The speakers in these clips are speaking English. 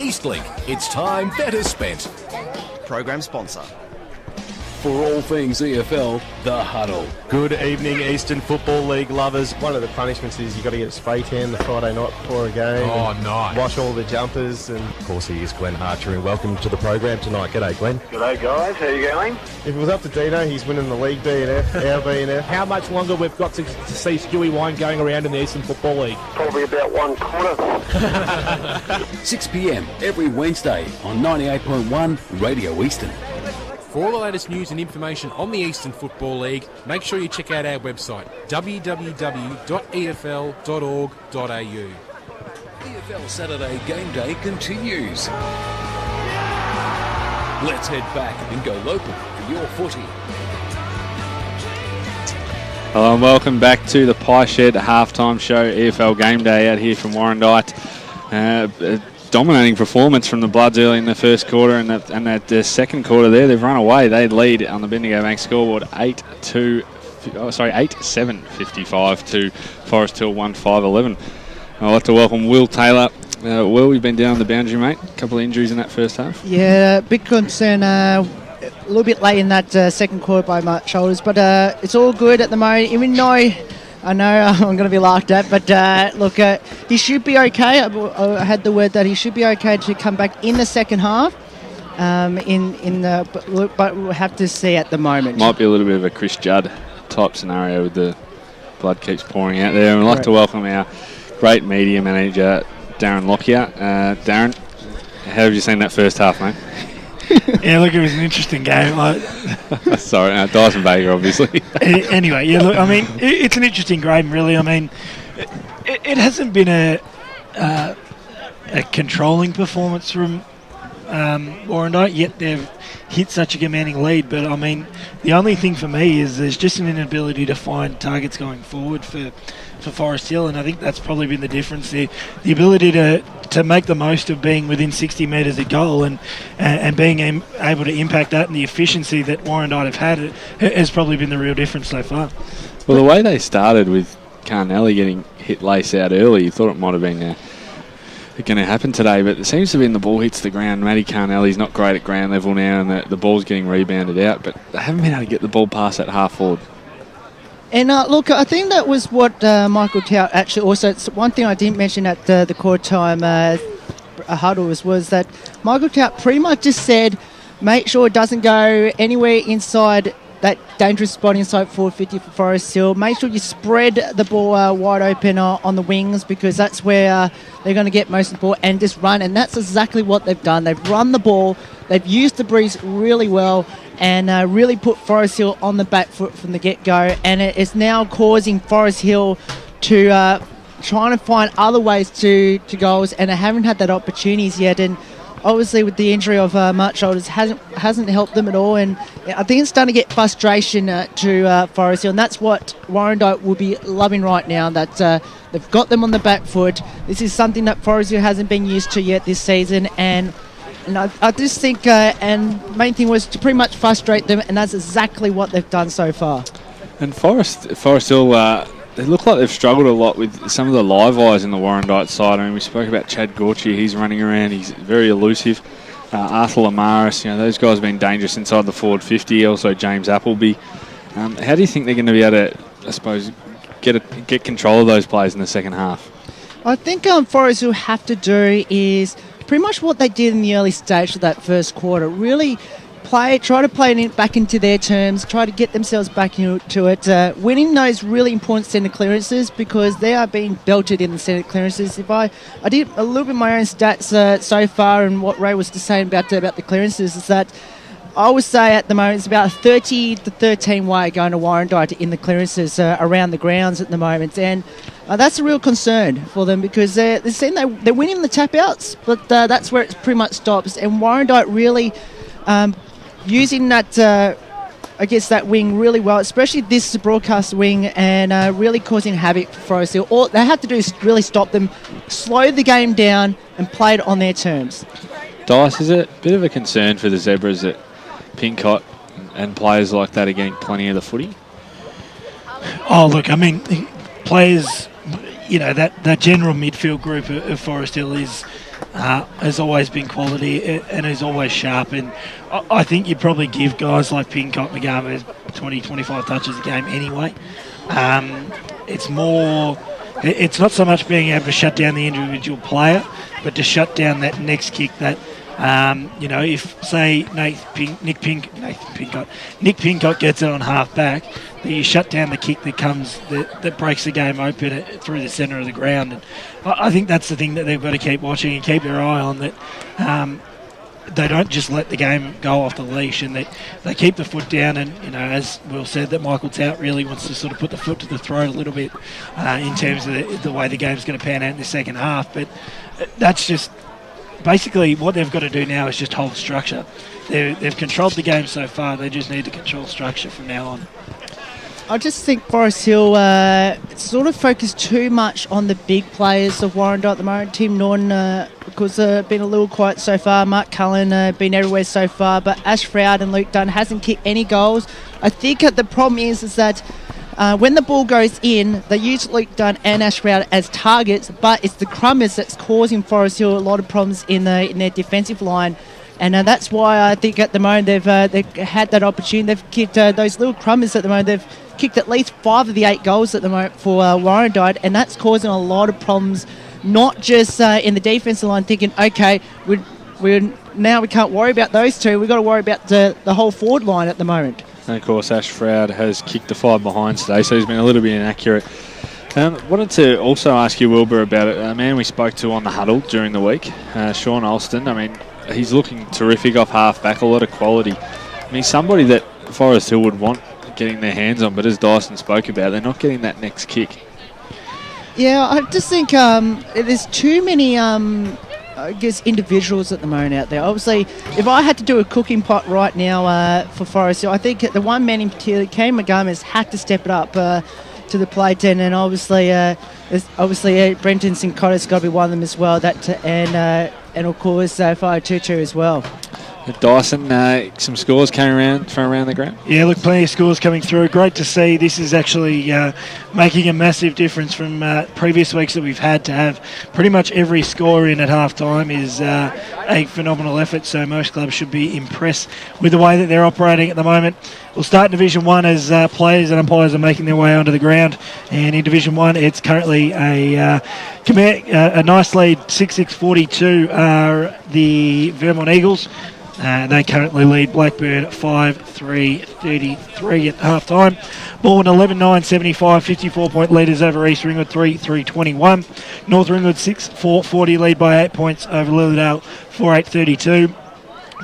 Eastlink, it's time better spent. Program sponsor. For all things EFL, The Huddle. Good evening, Eastern Football League lovers. One of the punishments is you've got to get a spray tan the Friday night before a game. Oh, nice. Wash all the jumpers. And of course, he is Glenn Archer, and welcome to the program tonight. G'day, Glenn. G'day, guys. How you going? If it was up to Dino, he's winning the league B&F, our B&F. How much longer we've got to see Stewie Wine going around in the Eastern Football League? Probably about 1/4. 6 p.m. every Wednesday on 98.1 Radio Eastern. For all the latest news and information on the Eastern Football League, make sure you check out our website, www.efl.org.au. EFL Saturday Game Day continues. Let's head back and go local for your footy. Hello and welcome back to the Pie Shed halftime show, EFL Game Day out here from Warrandyte. Dominating performance from the Bloods early in the first quarter, and that second quarter there, they've run away. They lead on the Bendigo Bank scoreboard 8-7, 55 to Forest Hill 1-5-11. I'd like to welcome Will Taylor. Will, you've been down the boundary, mate. A couple of injuries in that first half. Yeah, big concern. A little bit late in that second quarter by my shoulders, but it's all good at the moment. Even though I know I'm going to be laughed at, but look, he should be okay. I had the word that he should be okay to come back in the second half. But we'll have to see at the moment. Might be a little bit of a Chris Judd type scenario with the blood keeps pouring out there. And we'd like to welcome our great media manager, Darren Lockyer. Darren, how have you seen that first half, mate? Yeah, look, it was an interesting game. Sorry, Dyson Baker, obviously. Anyway, yeah, look, I mean, it's an interesting game, really. I mean, it hasn't been a controlling performance from Warrandyte, yet they've hit such a commanding lead. But, I mean, the only thing for me is there's just an inability to find targets going forward for Forest Hill, and I think that's probably been the difference. The ability to make the most of being within 60 metres of goal and being able to impact that, and the efficiency that Warrandyte have had has probably been the real difference so far. Well, the way they started with Carnelli getting hit lace out early, you thought it might have been going to happen today, but it seems to be when the ball hits the ground, Matty Carnelli's not great at ground level now, and the ball's getting rebounded out, but they haven't been able to get the ball past that half forward. And look, I think that was what Michael Tout actually also. It's one thing I didn't mention at the quarter time huddle was that Michael Tout pretty much just said, make sure it doesn't go anywhere inside that dangerous spot inside forward 50 for Forest Hill. Make sure you spread the ball wide open on the wings, because that's where they're going to get most of the ball, and just run. And that's exactly what they've done. They've run the ball. They've used the breeze really well, and really put Forest Hill on the back foot from the get-go, and it is now causing Forest Hill to trying to find other ways to goals, and they haven't had that opportunities yet. And obviously with the injury of Mark Shoulders hasn't helped them at all, and I think it's starting to get frustration to Forest Hill, and that's what Warrandyte will be loving right now, that they've got them on the back foot. This is something that Forest Hill hasn't been used to yet this season, and I just think, and main thing was to pretty much frustrate them, and that's exactly what they've done so far. And Forest Hill, they look like they've struggled a lot with some of the live eyes in the Warrandyte side. I mean, we spoke about Chad Gorchie. He's running around. He's very elusive. Arthur Lamaris, those guys have been dangerous inside the forward 50. Also James Appleby. How do you think they're going to be able to, I suppose, get control of those players in the second half? I think Forest Hill have to do is pretty much what they did in the early stage of that first quarter. Really try to play it back into their terms, try to get themselves back into it, winning those really important centre clearances, because they are being belted in the centre clearances. If I did a little bit of my own stats so far, and what Ray was just saying about the clearances, is that I would say at the moment it's about a 30 to 13 way going to Warrandyte in the clearances around the grounds at the moment, and that's a real concern for them, because they're winning the tap outs, but that's where it pretty much stops. And Warrandyte really using that, that wing really well, especially this broadcast wing, and really causing havoc for Forest Hill. All they have to do is really stop them, slow the game down, and play it on their terms. Dice, is it a bit of a concern for the Zebras that Pincott and players like that are getting plenty of the footy? Oh, look, I mean, players, that general midfield group of Forest Hill is has always been quality and is always sharp. And I think you'd probably give guys like Pincock, McGarvey 20, 25 touches a game anyway. It's more... It's not so much being able to shut down the individual player, but to shut down that next kick that, if, say, Nick Pincock gets it on half back, that you shut down the kick that breaks the game open through the centre of the ground. And I think that's the thing that they've got to keep watching and keep their eye on, that they don't just let the game go off the leash, and they keep the foot down. And, as Will said, that Michael Tout really wants to sort of put the foot to the throat a little bit in terms of the way the game's going to pan out in the second half. But that's just basically what they've got to do now, is just hold structure. They've controlled the game so far. They just need to control structure from now on. I just think Forest Hill sort of focused too much on the big players of Warrandite at the moment. Tim Norton, because been a little quiet so far. Mark Cullen been everywhere so far, but Ash Froud and Luke Dunn hasn't kicked any goals. I think the problem is that when the ball goes in, they use Luke Dunn and Ash Froud as targets, but it's the Crummers that's causing Forest Hill a lot of problems in their defensive line. And that's why I think at the moment they've had that opportunity. They've kicked those little Crummers at the moment. They've kicked at least 5 of the 8 goals at the moment for Warrandite, and that's causing a lot of problems, not just in the defensive line, thinking, okay, we can't worry about those two. We've got to worry about the whole forward line at the moment. And of course, Ash Froud has kicked the 5 behinds today, so he's been a little bit inaccurate. Wanted to also ask you, Wilbur, about it. A man we spoke to on the huddle during the week, Sean Alston. I mean, he's looking terrific off half back, a lot of quality. I mean, somebody that Forest Hill would want getting their hands on, but as Dyson spoke about, they're not getting that next kick. Yeah, I just think there's too many, individuals at the moment out there. Obviously, if I had to do a cooking pot right now for Forest Hill, I think the one man in particular, Kane McGarvey, has had to step it up to the plate, and obviously Brenton Sincotto's got to be one of them as well. And of course, Fire Tutu as well. Dyson, some scores came from around the ground? Yeah, look, plenty of scores coming through. Great to see. This is actually making a massive difference from previous weeks that we've had to have pretty much every score in at half-time is a phenomenal effort, so most clubs should be impressed with the way that they're operating at the moment. We'll start in Division 1 as players and umpires are making their way onto the ground, and in Division 1 it's currently a nice lead. 6-6-42 are the Vermont Eagles. They currently lead Blackburn 5-3-33 at half-time. Bourne 11-9-75, 54-point leaders over East Ringwood 3-3-21. North Ringwood 6-4-40 lead by 8 points over Lilydale 4-8-32.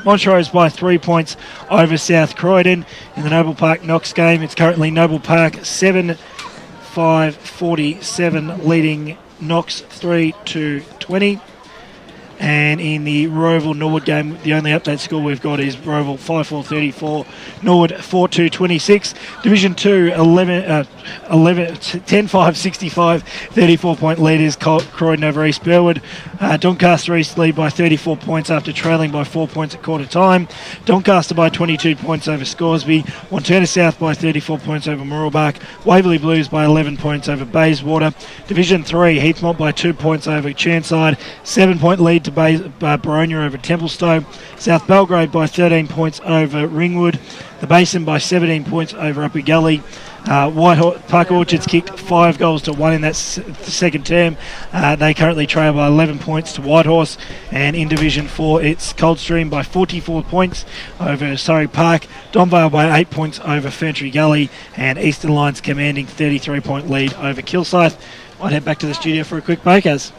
Montrose by 3 points over South Croydon. In the Noble Park Knox game, it's currently Noble Park 7-5-47 leading Knox 3-20. And in the Roval Norwood game, the only update score we've got is Roval 5-4-34, Norwood 4-2-26. Division 2, 10-5-65, 34-point leaders, Croydon over East Burwood. Doncaster East lead by 34 points after trailing by 4 points at quarter time. Doncaster by 22 points over Scoresby. Wanturna South by 34 points over Mooroolbark. Waverley Blues by 11 points over Bayswater. Division 3, Heathmont by 2 points over Chermside. 7-point lead to Boronia over Templestowe. South Belgrade by 13 points over Ringwood. The Basin by 17 points over Upper Gully. Park Orchards kicked 5 goals to 1 in that second term. They currently trail by 11 points to Whitehorse. And in Division 4, it's Coldstream by 44 points over Surrey Park. Donvale by 8 points over Ferntree Gully. And Eastern Lions commanding 33-point lead over Kilsyth. I'd head back to the studio for a quick break, as.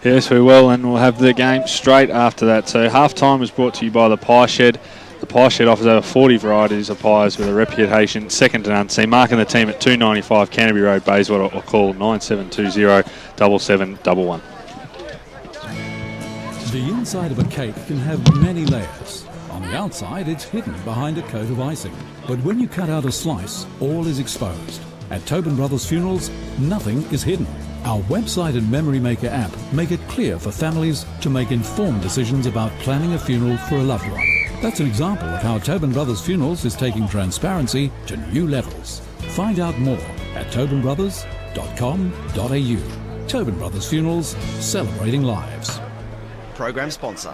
Yes, we will, and we'll have the game straight after that. So half-time was brought to you by the Pie Shed. The Pie Shed offers over 40 varieties of pies with a reputation second to none. See marking the team at 295 Canterbury Road, Bayswater, or call 9720 7711. The inside of a cake can have many layers. On the outside, it's hidden behind a coat of icing. But when you cut out a slice, all is exposed. At Tobin Brothers Funerals, nothing is hidden. Our website and Memory Maker app make it clear for families to make informed decisions about planning a funeral for a loved one. That's an example of how Tobin Brothers Funerals is taking transparency to new levels. Find out more at tobinbrothers.com.au. Tobin Brothers Funerals, celebrating lives. Program sponsor.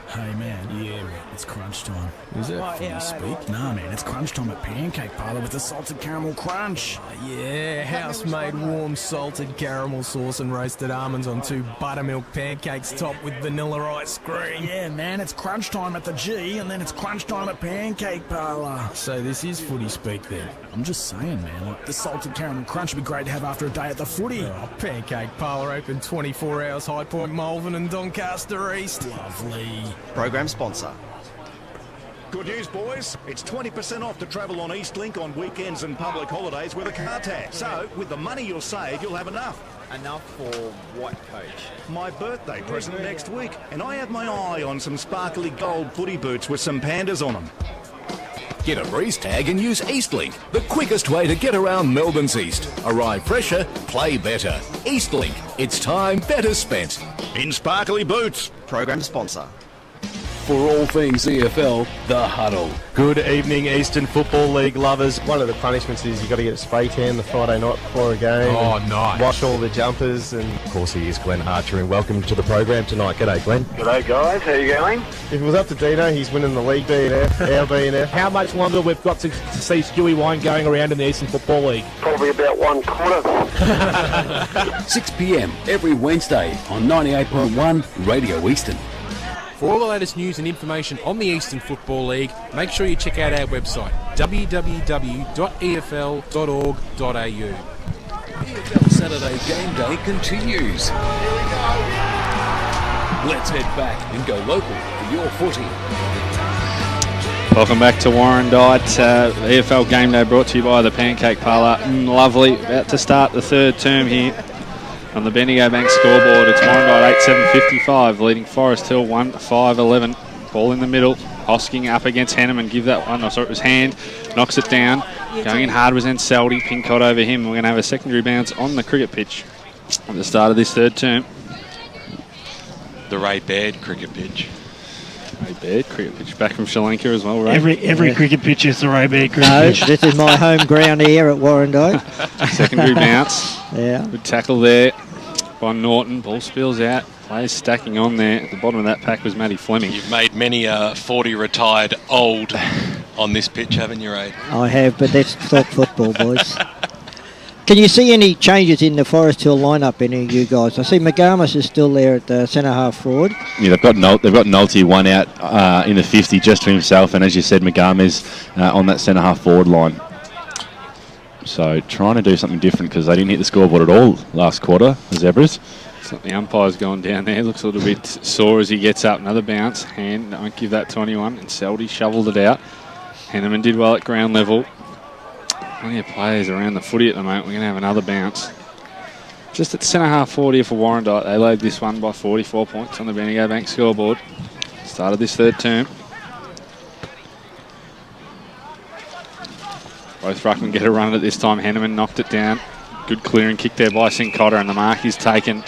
Hey man, yeah, it's crunch time. Is it? Fully speak? Nah man, it's crunch time at Pancake Parlour with the salted caramel crunch. Yeah, house-made warm salted caramel sauce and roasted almonds on 2 buttermilk pancakes topped with vanilla ice cream. Yeah man, it's crunch time at the G and then it's crunch time at Pancake Parlour. So this is footy speak then? I'm just saying man, like the salted caramel crunch would be great to have after a day at the footy. Oh, Pancake Parlour open 24 hours, High Point, Malvern and Doncaster East. Lovely. Program sponsor. Good news, boys. It's 20% off to travel on Eastlink on weekends and public holidays with a car tag. So, with the money you'll save, you'll have enough. Enough for what, Coach? My birthday present next week. And I have my eye on some sparkly gold footy boots with some pandas on them. Get a breeze tag and use Eastlink, the quickest way to get around Melbourne's East. Arrive fresher, play better. Eastlink, it's time better spent. In sparkly boots. Program sponsor. For all things EFL, The Huddle. Good evening, Eastern Football League lovers. One of the punishments is you've got to get a spray tan the Friday night before a game. Oh, nice. Wash all the jumpers. And of course, he is Glenn Archer, and welcome to the program tonight. G'day, Glenn. G'day, guys. How you going? If it was up to Dino, he's winning the league B&F, our B&F. How much longer we've got to see Stewie Wine going around in the Eastern Football League? Probably about 1/4. 6 p.m. every Wednesday on 98.1 Radio Eastern. For all the latest news and information on the Eastern Football League, make sure you check out our website, www.efl.org.au. EFL Saturday Game Day continues. Let's head back and go local for your footy. Welcome back to Warrandite. EFL Game Day brought to you by the Pancake Parlour. Lovely. About to start the third term here on the Bendigo Bank scoreboard. It's Warrandite 8-7-55, leading Forest Hill 1-5-11. Ball in the middle. Hosking up against Henneman. Give that one. It was hand. Knocks it down. Going in hard was Anseldi. Pincott over him. We're going to have a secondary bounce on the cricket pitch at the start of this third term. The Ray Baird cricket pitch. Ray Baird cricket pitch. Back from Sri Lanka as well, Ray. Every cricket pitch is the Ray Baird cricket pitch. This is my home ground here at Warrandite. Secondary bounce. Yeah. Good tackle there by Norton. Ball spills out. Players stacking on there. At the bottom of that pack was Matty Fleming. You've made many 40 retired old on this pitch, haven't you, Ray? I have, but that's top football, boys. Can you see any changes in the Forest Hill lineup, any of you guys? I see McGarmus is still there at the centre half forward. Yeah, they've got Nolte one out in the 50 just to himself, and as you said, McGarmus on that centre half forward line. So trying to do something different because they didn't hit the scoreboard at all last quarter, the Zebras. So the umpire's gone down there. Looks a little bit sore as he gets up. Another bounce. Hand, don't give that to anyone. And Seldy shoveled it out. Henneman did well at ground level. Plenty of players around the footy at the moment. We're going to have another bounce. Just at centre half 40 for Warrandite. They led this one by 44 points on the Bendigo Bank scoreboard. Started this third term. Both ruckmen get a run at this time. Henneman knocked it down. Good clearing kick there by St Cotter, and the mark is taken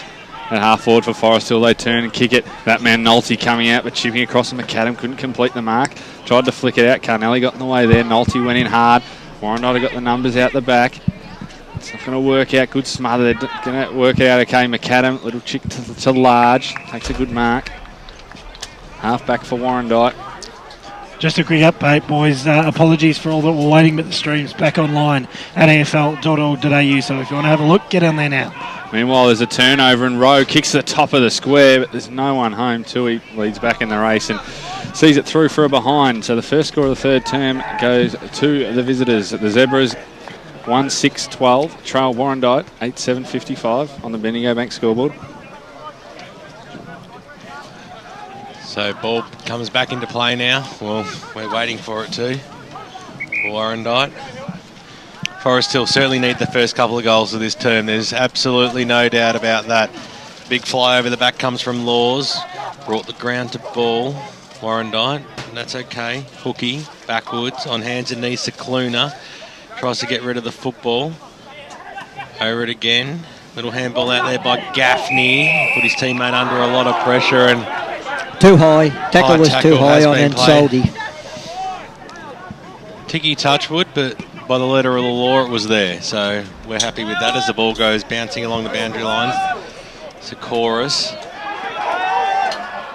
at half forward for Forest Hill. They turn and kick it. That man Nolte coming out but chipping across to McAdam. Couldn't complete the mark. Tried to flick it out. Carnelli got in the way there. Nolte went in hard. Warrandite got the numbers out the back. It's not going to work out. Good smother. They're going to work it out okay. McAdam, little chick to large. Takes a good mark. Half back for Warrandite. Just a quick update, boys. Apologies for all that were waiting, but the stream's back online at afl.org.au. So if you want to have a look, get on there now. Meanwhile, there's a turnover and Rowe kicks the top of the square, but there's no one home. Tui leads back in the race and sees it through for a behind. So the first score of the third term goes to the visitors. The Zebras 1-6-12. Trail Warrandite 8-7-55 on the Bendigo Bank scoreboard. So ball comes back into play now. Well, we're waiting for it too. For Warrandite. Forest Hill certainly need the first couple of goals of this term. There's absolutely no doubt about that. Big fly over the back comes from Laws. Brought the ground to ball. Warrandite, and that's okay. Hooky, backwards, on hands and knees to Cluner. Tries to get rid of the football. Over it again. Little handball out there by Gaffney. Put his teammate under a lot of pressure and too high. Tackle was too high on Ansaldi. Ticky Touchwood, but by the letter of the law it was there. So we're happy with that as the ball goes bouncing along the boundary line. It's a chorus.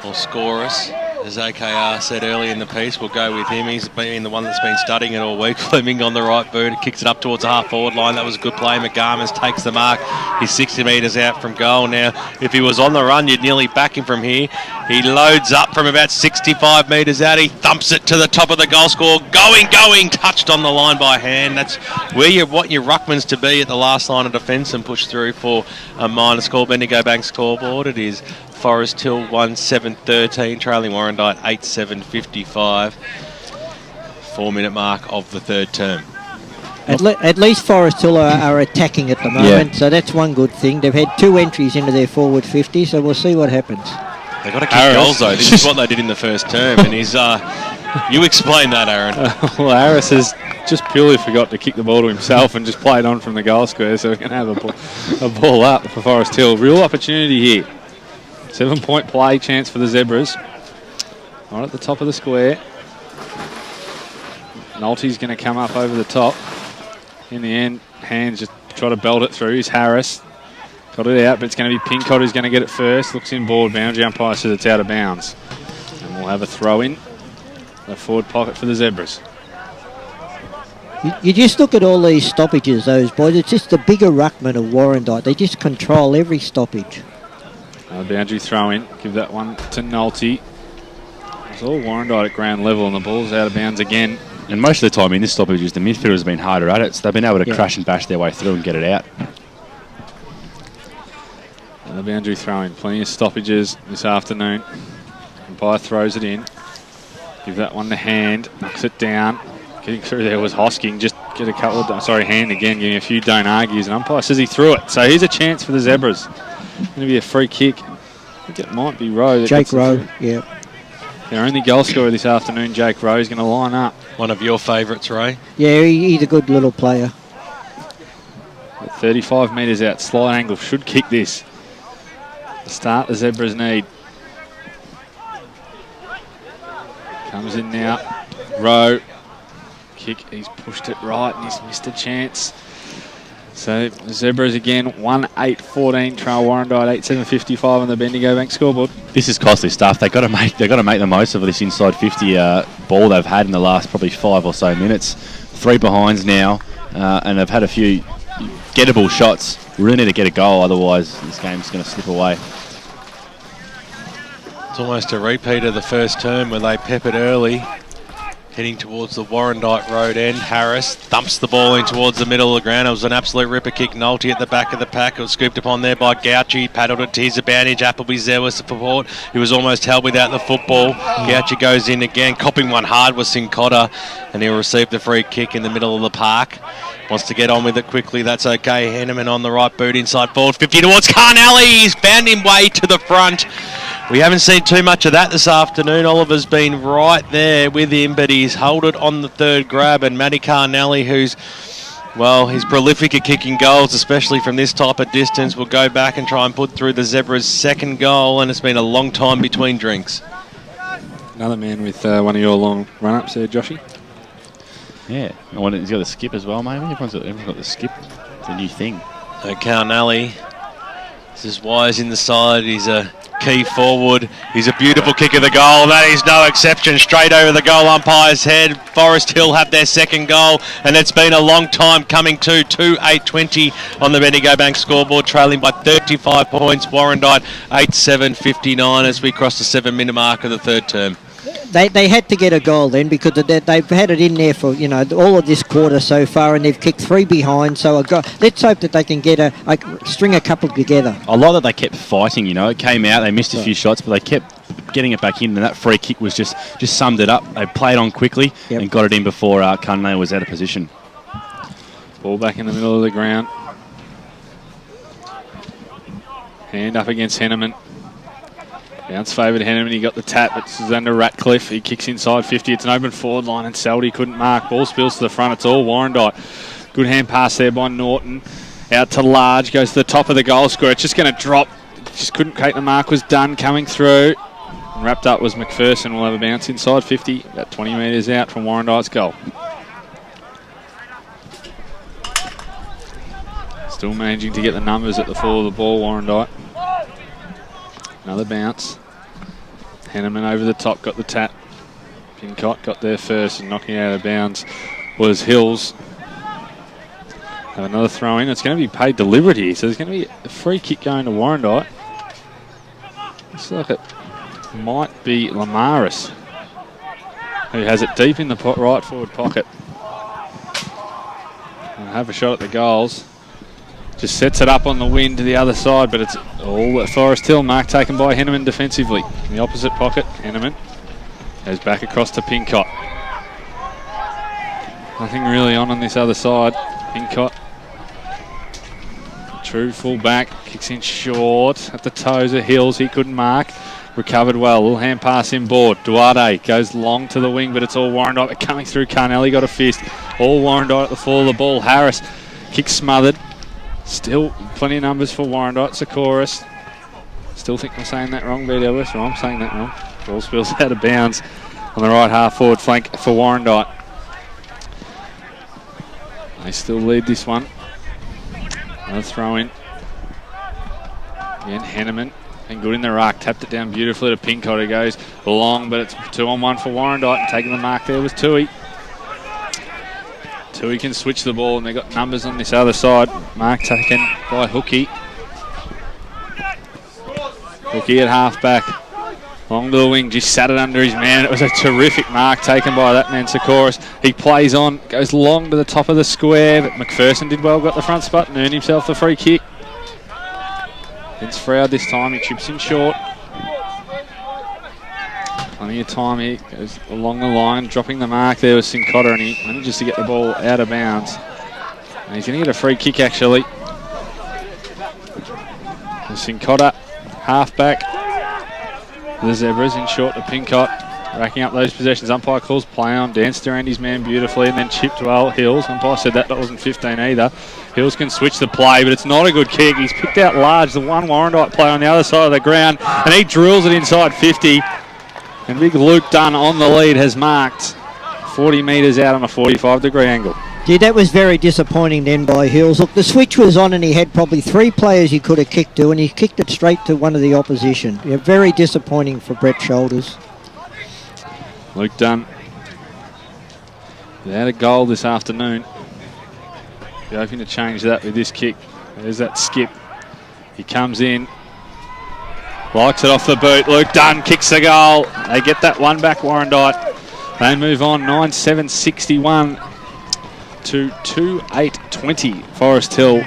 will score us. As AKR said earlier in the piece, we'll go with him. He's been the one that's been studying it all week. Fleming on the right boot, kicks it up towards the half-forward line. That was a good play. McGarmas takes the mark. He's 60 metres out from goal. Now, if he was on the run, you'd nearly back him from here. He loads up from about 65 metres out. He thumps it to the top of the goal score. Going, touched on the line by hand. That's where you want your ruckmans to be at the last line of defence and push through for a minor score. Bendigo Bank scoreboard. It is Forest Hill 1-7-13, trailing Warrandyte 8-7-55. 4-minute mark of the third term. At least Forest Hill are attacking at the moment, so that's one good thing. They've had 2 entries into their forward 50, so we'll see what happens. They've got to kick goals though. This is what they did in the first term, and he's. You explain that, Aaron. Well, Harris has just purely forgot to kick the ball to himself and just played on from the goal square, so we're going to have a ball up for Forest Hill. Real opportunity here. 7-point play chance for the Zebras. Right at the top of the square. Nolte's going to come up over the top. In the end, Hands just try to belt it through. He's Harris. Got it out, but it's going to be Pincott who's going to get it first. Looks in board. Boundary umpire says it's out of bounds. And we'll have a throw in. A forward pocket for the Zebras. You just look at all these stoppages, those boys. It's just the bigger ruckman of Warrandyte. They just control every stoppage. Boundary throw in. Give that one to Nolte. It's all Warrandyte at ground level and the ball's out of bounds again. And most of the time in this stoppage, the midfielders have been harder at it, so they've been able to crash and bash their way through and get it out. And the boundary throw in. Plenty of stoppages this afternoon. Umpire throws it in. Give that one to Hand. Knocks it down. Getting through there was Hosking. Just get a couple of... Sorry, Hand again. Getting a few don't argues. And umpire says he threw it. So here's a chance for the Zebras. Going to be a free kick. I think it might be Rowe. Jake Rowe, yeah. Their only goal scorer this afternoon, Jake Rowe, is going to line up. One of your favourites, Ray. Yeah, he's a good little player. At 35 metres out, slight angle, should kick this. The start the Zebras need. Comes in now. Rowe. Kick, he's pushed it right and he's missed a chance. So the Zebras again, 1-8-14, trail Warrandyte 8-7-55 on the Bendigo Bank scoreboard. This is costly stuff. They've got to make the most of this inside 50 ball they've had in the last probably 5 or so minutes. 3 behinds now, and they've had a few gettable shots. We really need to get a goal, otherwise this game's going to slip away. It's almost a repeat of the first term where they peppered early. Heading towards the Warrandyte Road end. Harris thumps the ball in towards the middle of the ground. It was an absolute ripper kick. Nolte at the back of the pack. It was scooped upon there by Gauchi. Paddled it to his advantage. Appleby's there with support. He was almost held without the football. Gauchi goes in again. Copping one hard was Sincotta. And he'll receive the free kick in the middle of the park. Wants to get on with it quickly. That's okay. Henneman on the right boot inside forward. 50 towards Carnelli. He's bound him way to the front. We haven't seen too much of that this afternoon. Oliver's been right there with him, but he's held it on the third grab. And Matty Carnelli, who's, well, he's prolific at kicking goals, especially from this type of distance, will go back and try and put through the Zebras' second goal. And it's been a long time between drinks. Another man with one of your long run-ups there, Joshy. Yeah, he's got the skip as well, maybe. Everyone's got the skip. It's a new thing. So Carnelli, this is Wise in the side. He's a key forward. He's a beautiful kick of the goal. That is no exception. Straight over the goal umpire's head. Forest Hill have their second goal, and it's been a long time coming to 2-8-20 on the Bendigo Bank scoreboard, trailing by 35 points. Warrandyte 8-7-59 as we cross the 7-minute mark of the third term. They had to get a goal then because they've had it in there for all of this quarter so far, and they've kicked 3 behind. So let's hope that they can get string a couple together. I like that they kept fighting. It came out, they missed a few shots, but they kept getting it back in, and that free kick was just summed it up. They played on quickly and got it in before Carnelli was out of position. Ball back in the middle of the ground. Hand up against Henneman. Bounce favoured Henneman, he got the tap, but this is under Ratcliffe. He kicks inside 50, it's an open forward line and Seldy couldn't mark. Ball spills to the front, it's all Warrandyte. Good hand pass there by Norton. Out to Large, goes to the top of the goal square. It's just going to drop, just couldn't create the mark, was done coming through. And wrapped up was McPherson, will have a bounce inside 50, about 20 metres out from Warrandyte's goal. Still managing to get the numbers at the fall of the ball, Warrandyte. Another bounce. Henneman over the top, got the tap. Pincott got there first, and knocking out of bounds was Hills. Have another throw in. It's going to be paid deliberate here, so there's going to be a free kick going to Warrandyte. Looks like it might be Lamaris, who has it deep in the right forward pocket. And have a shot at the goals. Just sets it up on the wing to the other side, but it's all at Forest Hill. Mark taken by Henneman defensively. In the opposite pocket, Henneman goes back across to Pincott. Nothing really on this other side. Pincott, true full back, kicks in short at the toes of Hills. He couldn't mark. Recovered well. Little hand pass inboard. Duarte goes long to the wing, but it's all Warrandyte. Coming through, Carnelli got a fist. All Warrandyte at the fall of the ball. Harris kicks smothered. Still plenty of numbers for Warrandyte. Socorus. Still think I'm saying that wrong, BWS, or I'm saying that wrong. Ball spills out of bounds on the right half forward flank for Warrandyte. They still lead this one. Another throw in. Again, Henneman. And good in the ruck. Tapped it down beautifully to Pincott, who goes long, but it's 2-on-1 for Warrandyte. And taking the mark there was Tui. Tui can switch the ball, and they've got numbers on this other side. Mark taken by Hookie. Hookie at half-back. Long to the wing, just sat it under his man. It was a terrific mark taken by that man, Socorus. He plays on, goes long to the top of the square, but McPherson did well, got the front spot and earned himself the free kick. It's Froud this time, he chips in short. Plenty of time, he goes along the line, dropping the mark there with Sincotta, and he manages to get the ball out of bounds. And he's going to get a free kick actually. And Sincotta, half-back. The Zebras in short to Pincott, racking up those possessions. Umpire calls play on, danced around his man beautifully, and then chipped well. Hills, umpire said that wasn't 15 either. Hills can switch the play, but it's not a good kick. He's picked out large, the one Warrandyte player on the other side of the ground, and he drills it inside 50. And big Luke Dunn on the lead has marked 40 metres out on a 45-degree angle. Yeah, that was very disappointing then by Hills. Look, the switch was on and he had probably 3 players he could have kicked to, and he kicked it straight to one of the opposition. Yeah, very disappointing for Brett Shoulders. Luke Dunn without a goal this afternoon. Be hoping to change that with this kick. There's that skip. He comes in, likes it off the boot. Luke Dunn kicks the goal. They get that one back, Warrandyte. They move on 9-7-61 to 2-8-20 Forest Hill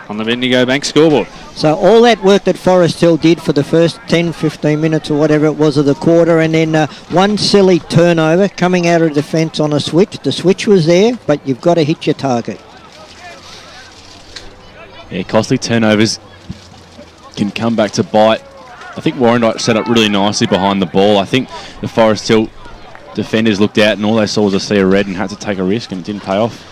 on the Bendigo Bank scoreboard. So all that work that Forest Hill did for the first 10-15 minutes or whatever it was of the quarter, and then one silly turnover coming out of defence on a switch. The switch was there, but you've got to hit your target. Yeah, costly turnovers can come back to bite. I think Warrandyte set up really nicely behind the ball. I think the Forest Hill defenders looked out and all they saw was a sea of red and had to take a risk, and it didn't pay off.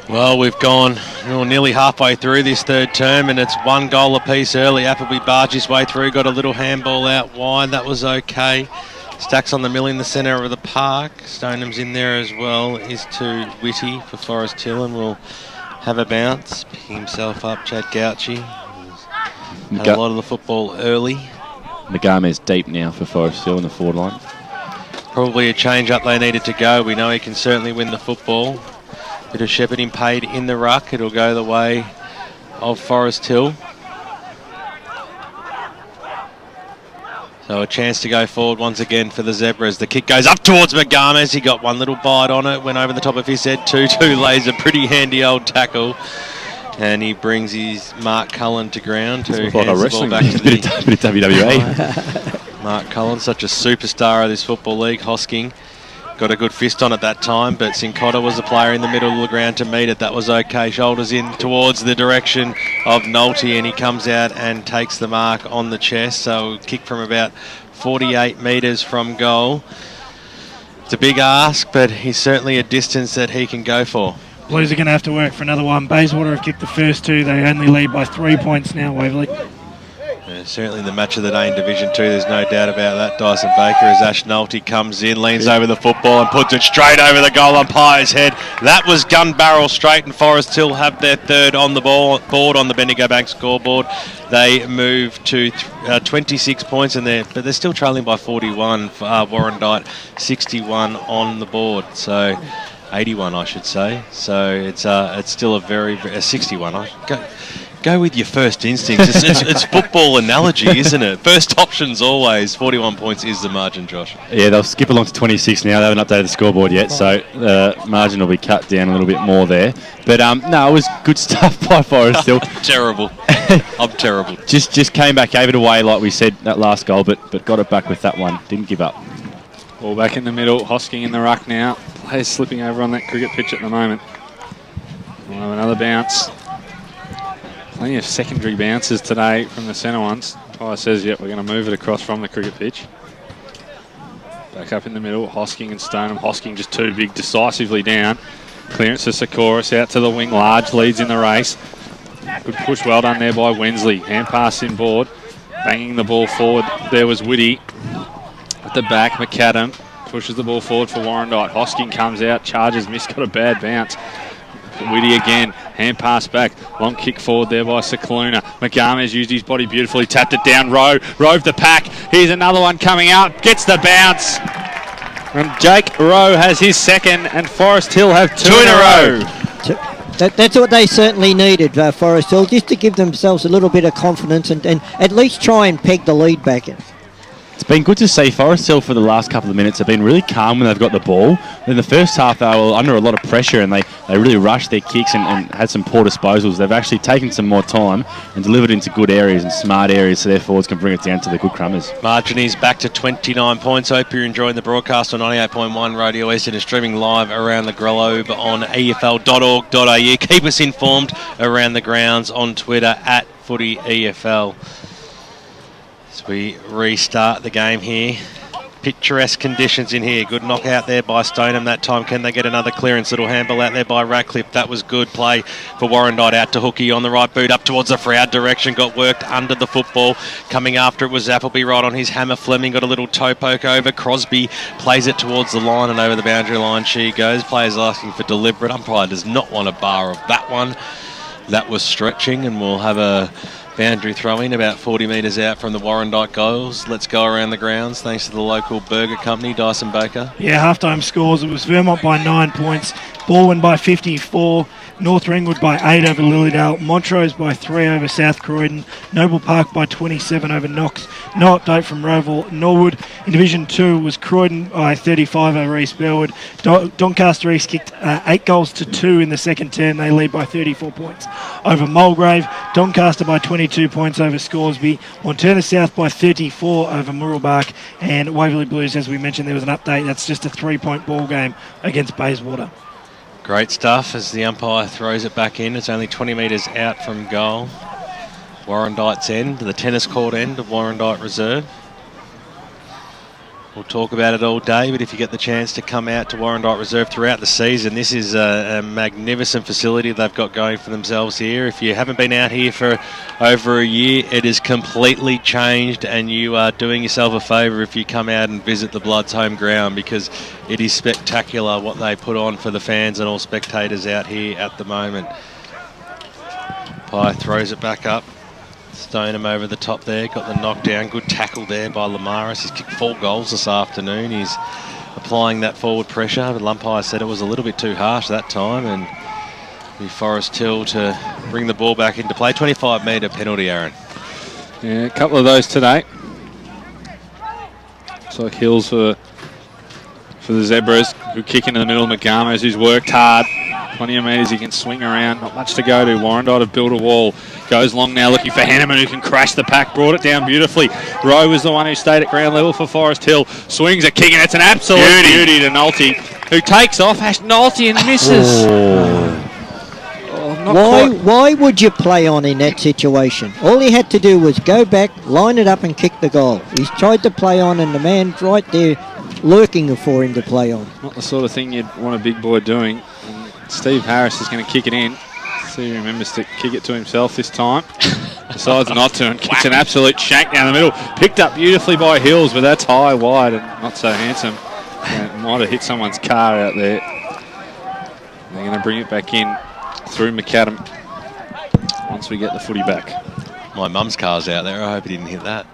Well, we've gone nearly halfway through this third term, and it's 1 goal apiece early. Appleby barged his way through, got a little handball out wide. That was okay. Stacks on the mill in the centre of the park. Stoneham's in there as well. Is too witty for Forest Hill and will have a bounce. Picking himself up, Chad Gauchi. Had a lot of the football early. Magame's deep now for Forest Hill in the forward line. Probably a change up they needed to go. We know he can certainly win the football. Bit of shepherding paid in the ruck. It'll go the way of Forest Hill. So a chance to go forward once again for the Zebras. The kick goes up towards Magames. He got one little bite on it, went over the top of his head. 2-2 lays a pretty handy old tackle. And he brings his Mark Cullen to ground. Who hands the ball back to bit of WWE. Mark Cullen, such a superstar of this football league. Hosking got a good fist on at that time, but Sincotta was the player in the middle of the ground to meet it. That was okay. Shoulders in towards the direction of Nolte, and he comes out and takes the mark on the chest. So kick from about 48 metres from goal. It's a big ask, but he's certainly a distance that he can go for. Blues are going to have to work for another one. Bayswater have kicked the first 2. They only lead by 3 points now, Waverley. certainly the match of the day in Division 2, there's no doubt about that. Dyson Baker as Ash Nolte comes in, leans over the football and puts it straight over the goal umpire's head. That was gun barrel straight, and Forest Hill have their third on the board on the Bendigo Bank scoreboard. They move to 26 points, but they're still trailing by 41. Warrandyte 61 on the board, so 81 I should say. So it's still a 61. Go with your first instincts. It's football analogy, isn't it? First option's always 41 points is the margin, Josh. Yeah, they'll skip along to 26 now. They haven't updated the scoreboard yet, so the margin will be cut down a little bit more there. But no, it was good stuff by Forest Hill. Terrible. I'm terrible. Just came back, gave it away like we said that last goal, but got it back with that one. Didn't give up. Ball back in the middle. Hosking in the ruck now. Players slipping over on that cricket pitch at the moment. We'll have another bounce. Plenty of secondary bounces today from the centre ones. Umpire says, yep, we're going to move it across from the cricket pitch. Back up in the middle, Hosking and Stoneham. Hosking just too big, decisively down. Clearance to Sikoris, out to the wing. Large leads in the race. Good push, well done there by Wensley. Hand pass in board. Banging the ball forward. There was Whitty. At the back, McAdam pushes the ball forward for Warrandyte. Hosking comes out, charges, missed, got a bad bounce. Whitty again, hand pass back, long kick forward there by Cicluna. McGarmes used his body beautifully, tapped it down, Rove the pack. Here's another one coming out, gets the bounce. And Jake Rowe has his second, and Forest Hill have two in a row. That's what they certainly needed, Forest Hill, just to give themselves a little bit of confidence and at least try and peg the lead back in. It's been good to see Forest Hill for the last couple of minutes. They've been really calm when they've got the ball. In the first half, they were under a lot of pressure and they really rushed their kicks and had some poor disposals. They've actually taken some more time and delivered into good areas and smart areas so their forwards can bring it down to the good crummers. Margin is back to 29 points. Hope you're enjoying the broadcast on 98.1 Radio East and streaming live around the globe on efl.org.au. Keep us informed around the grounds on Twitter at FootyEFL. As we restart the game here. Picturesque conditions in here. Good knockout there by Stoneham that time. Can they get another clearance? Little handball out there by Radcliffe. That was good play for Warrandyte. Out to Hookie on the right boot up towards the Froud direction. Got worked under the football. Coming after it was Appleby right on his hammer. Fleming got a little toe poke over. Crosby plays it towards the line and over the boundary line she goes. Players asking for deliberate. Umpire does not want a bar of that one. That was stretching, and we'll have a boundary throw-in about 40 metres out from the Warrandyte goals. Let's go around the grounds thanks to the local burger company, Dyson Baker. Yeah, halftime scores. It was Vermont by 9 points, Balwyn by 54, North Ringwood by 8 over Lilydale, Montrose by 3 over South Croydon, Noble Park by 27 over Knox. No update from Roval Norwood. In Division 2 was Croydon by 35 over East Burwood. Doncaster East kicked 8 goals to 2 in the second term. They lead by 34 points over Mulgrave. Doncaster by 22 points over Scoresby. Montana South by 34 over Murrelbach. And Waverley Blues, as we mentioned, there was an update. That's just a 3-point ball game against Bayswater. Great stuff as the umpire throws it back in. It's only 20 metres out from goal. Warrandyte's end, the tennis court end of Warrandyte Reserve. We'll talk about it all day, but if you get the chance to come out to Warrandyte Reserve throughout the season, this is a magnificent facility they've got going for themselves here. If you haven't been out here for over a year, it is completely changed, and you are doing yourself a favour if you come out and visit the Bloods home ground, because it is spectacular what they put on for the fans and all spectators out here at the moment. Pye throws it back up. Stoneham over the top there, got the knockdown. Good tackle there by Lamaris. He's kicked 4 goals this afternoon. He's applying that forward pressure, but umpire said it was a little bit too harsh that time, and the Forest Hill to bring the ball back into play. 25-metre penalty, Aaron. Yeah, a couple of those today. Looks like Hills for the Zebras. Good kick into the middle. McGarmes, who's worked hard. Plenty of metres he can swing around. Not much to go to. Warrandyte have built a wall. Goes long now looking for Hanneman, who can crash the pack. Brought it down beautifully. Rowe was the one who stayed at ground level for Forest Hill. Swings a kick and it's an absolute beauty to Nolte, who takes off. Nolte and misses. Why would you play on in that situation? All he had to do was go back, line it up and kick the goal. He's tried to play on and the man's right there lurking for him to play on. Not the sort of thing you'd want a big boy doing. And Steve Harris is going to kick it in. See if he remembers to kick it to himself this time. decides not to and kicks an absolute shank down the middle. Picked up beautifully by Hills, but that's high, wide, and not so handsome. It might have hit someone's car out there. They're going to bring it back in through McAdam once we get the footy back. My mum's car's out there. I hope he didn't hit that.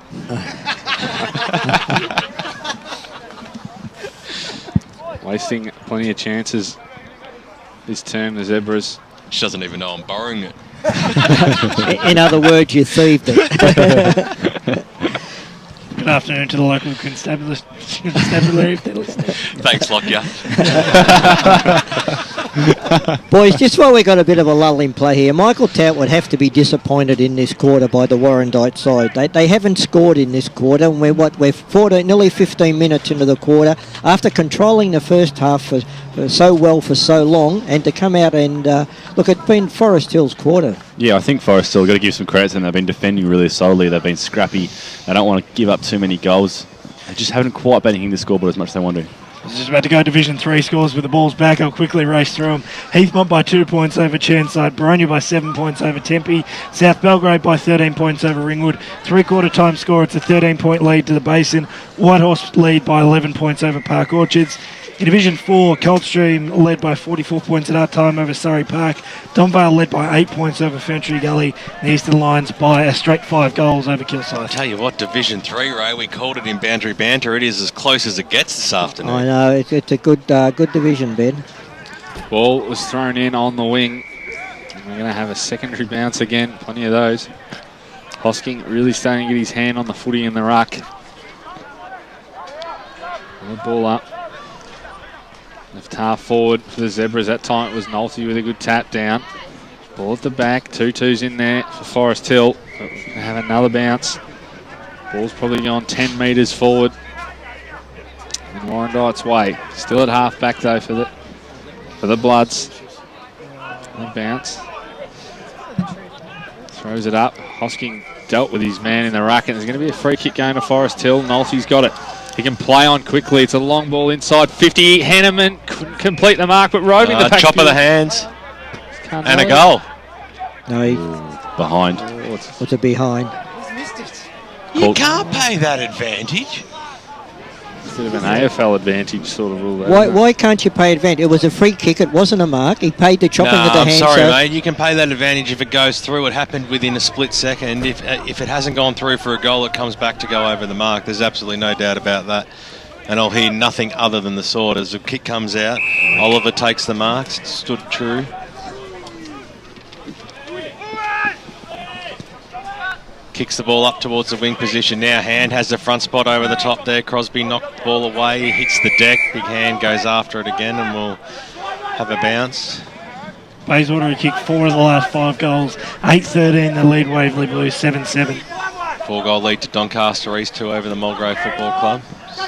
Wasting plenty of chances this term, the Zebras. She doesn't even know I'm borrowing it. In other words, you thieved it. Good afternoon to the local constabulary if they're listening. Thanks, Lockyer. Boys, just while we got a bit of a lull in play here, Michael Tout would have to be disappointed in this quarter by the Warrandyte side. They haven't scored in this quarter, and we're 14, nearly 15 minutes into the quarter after controlling the first half for so well for so long, and to come out and look, it's been Forest Hill's quarter. Yeah, I think Forest Hill got to give some credit to them. They've been defending really solidly. They've been scrappy. They don't want to give up too many goals. They just haven't quite been hitting the scoreboard as much as they want to. Just about to go Division 3 scores with the balls back. I'll quickly race through them. Heathmont by 2 points over Churnside. Boronia by 7 points over Tempe. South Belgrade by 13 points over Ringwood. Three-quarter time score, it's a 13-point lead to the Basin. Whitehorse lead by 11 points over Park Orchards. In Division 4, Coldstream led by 44 points at our time over Surrey Park. Donvale led by 8 points over Ferntree Gully. And the Eastern Lions by a straight 5 goals over Kilsyth. I tell you what, Division 3, Ray, we called it in Boundary Banter. It is as close as it gets this afternoon. I know, it's a good division, Ben. Ball was thrown in on the wing. And we're going to have a secondary bounce again. Plenty of those. Hosking really starting to get his hand on the footy in the ruck. The ball up. Left half forward for the Zebras. That time it was Nolte with a good tap down. Ball at the back. 2-2's in there for Forest Hill. But we're going to have another bounce. Ball's probably gone 10 metres forward. In Warrandyte's way. Still at half back though for the Bloods. The bounce. Throws it up. Hosking dealt with his man in the ruck, and there's going to be a free kick going to Forest Hill. Nolte's got it. He can play on quickly. It's a long ball inside 50. Hanneman couldn't complete the mark, but roving the pack. Chop of the hands. And a goal. No, he behind. What's a behind? You can't pay that advantage. Instead of an AFL advantage sort of rule. Why can't you pay advantage? It was a free kick. It wasn't a mark. He paid the chopping of the I'm hand. sorry, mate. You can pay that advantage if it goes through. It happened within a split second. If it hasn't gone through for a goal, it comes back to go over the mark. There's absolutely no doubt about that. And I'll hear nothing other than the sword. As the kick comes out, Oliver takes the mark. Stood true. Kicks the ball up towards the wing position now. Hand has the front spot over the top there. Crosby knocked the ball away. Hits the deck. Big Hand goes after it again and will have a bounce. Bayswater kicked 4 of the last 5 goals. 8-13 the lead Waverley Blues. 7-7. 4-goal lead to Doncaster East 2 over the Mulgrave Football Club.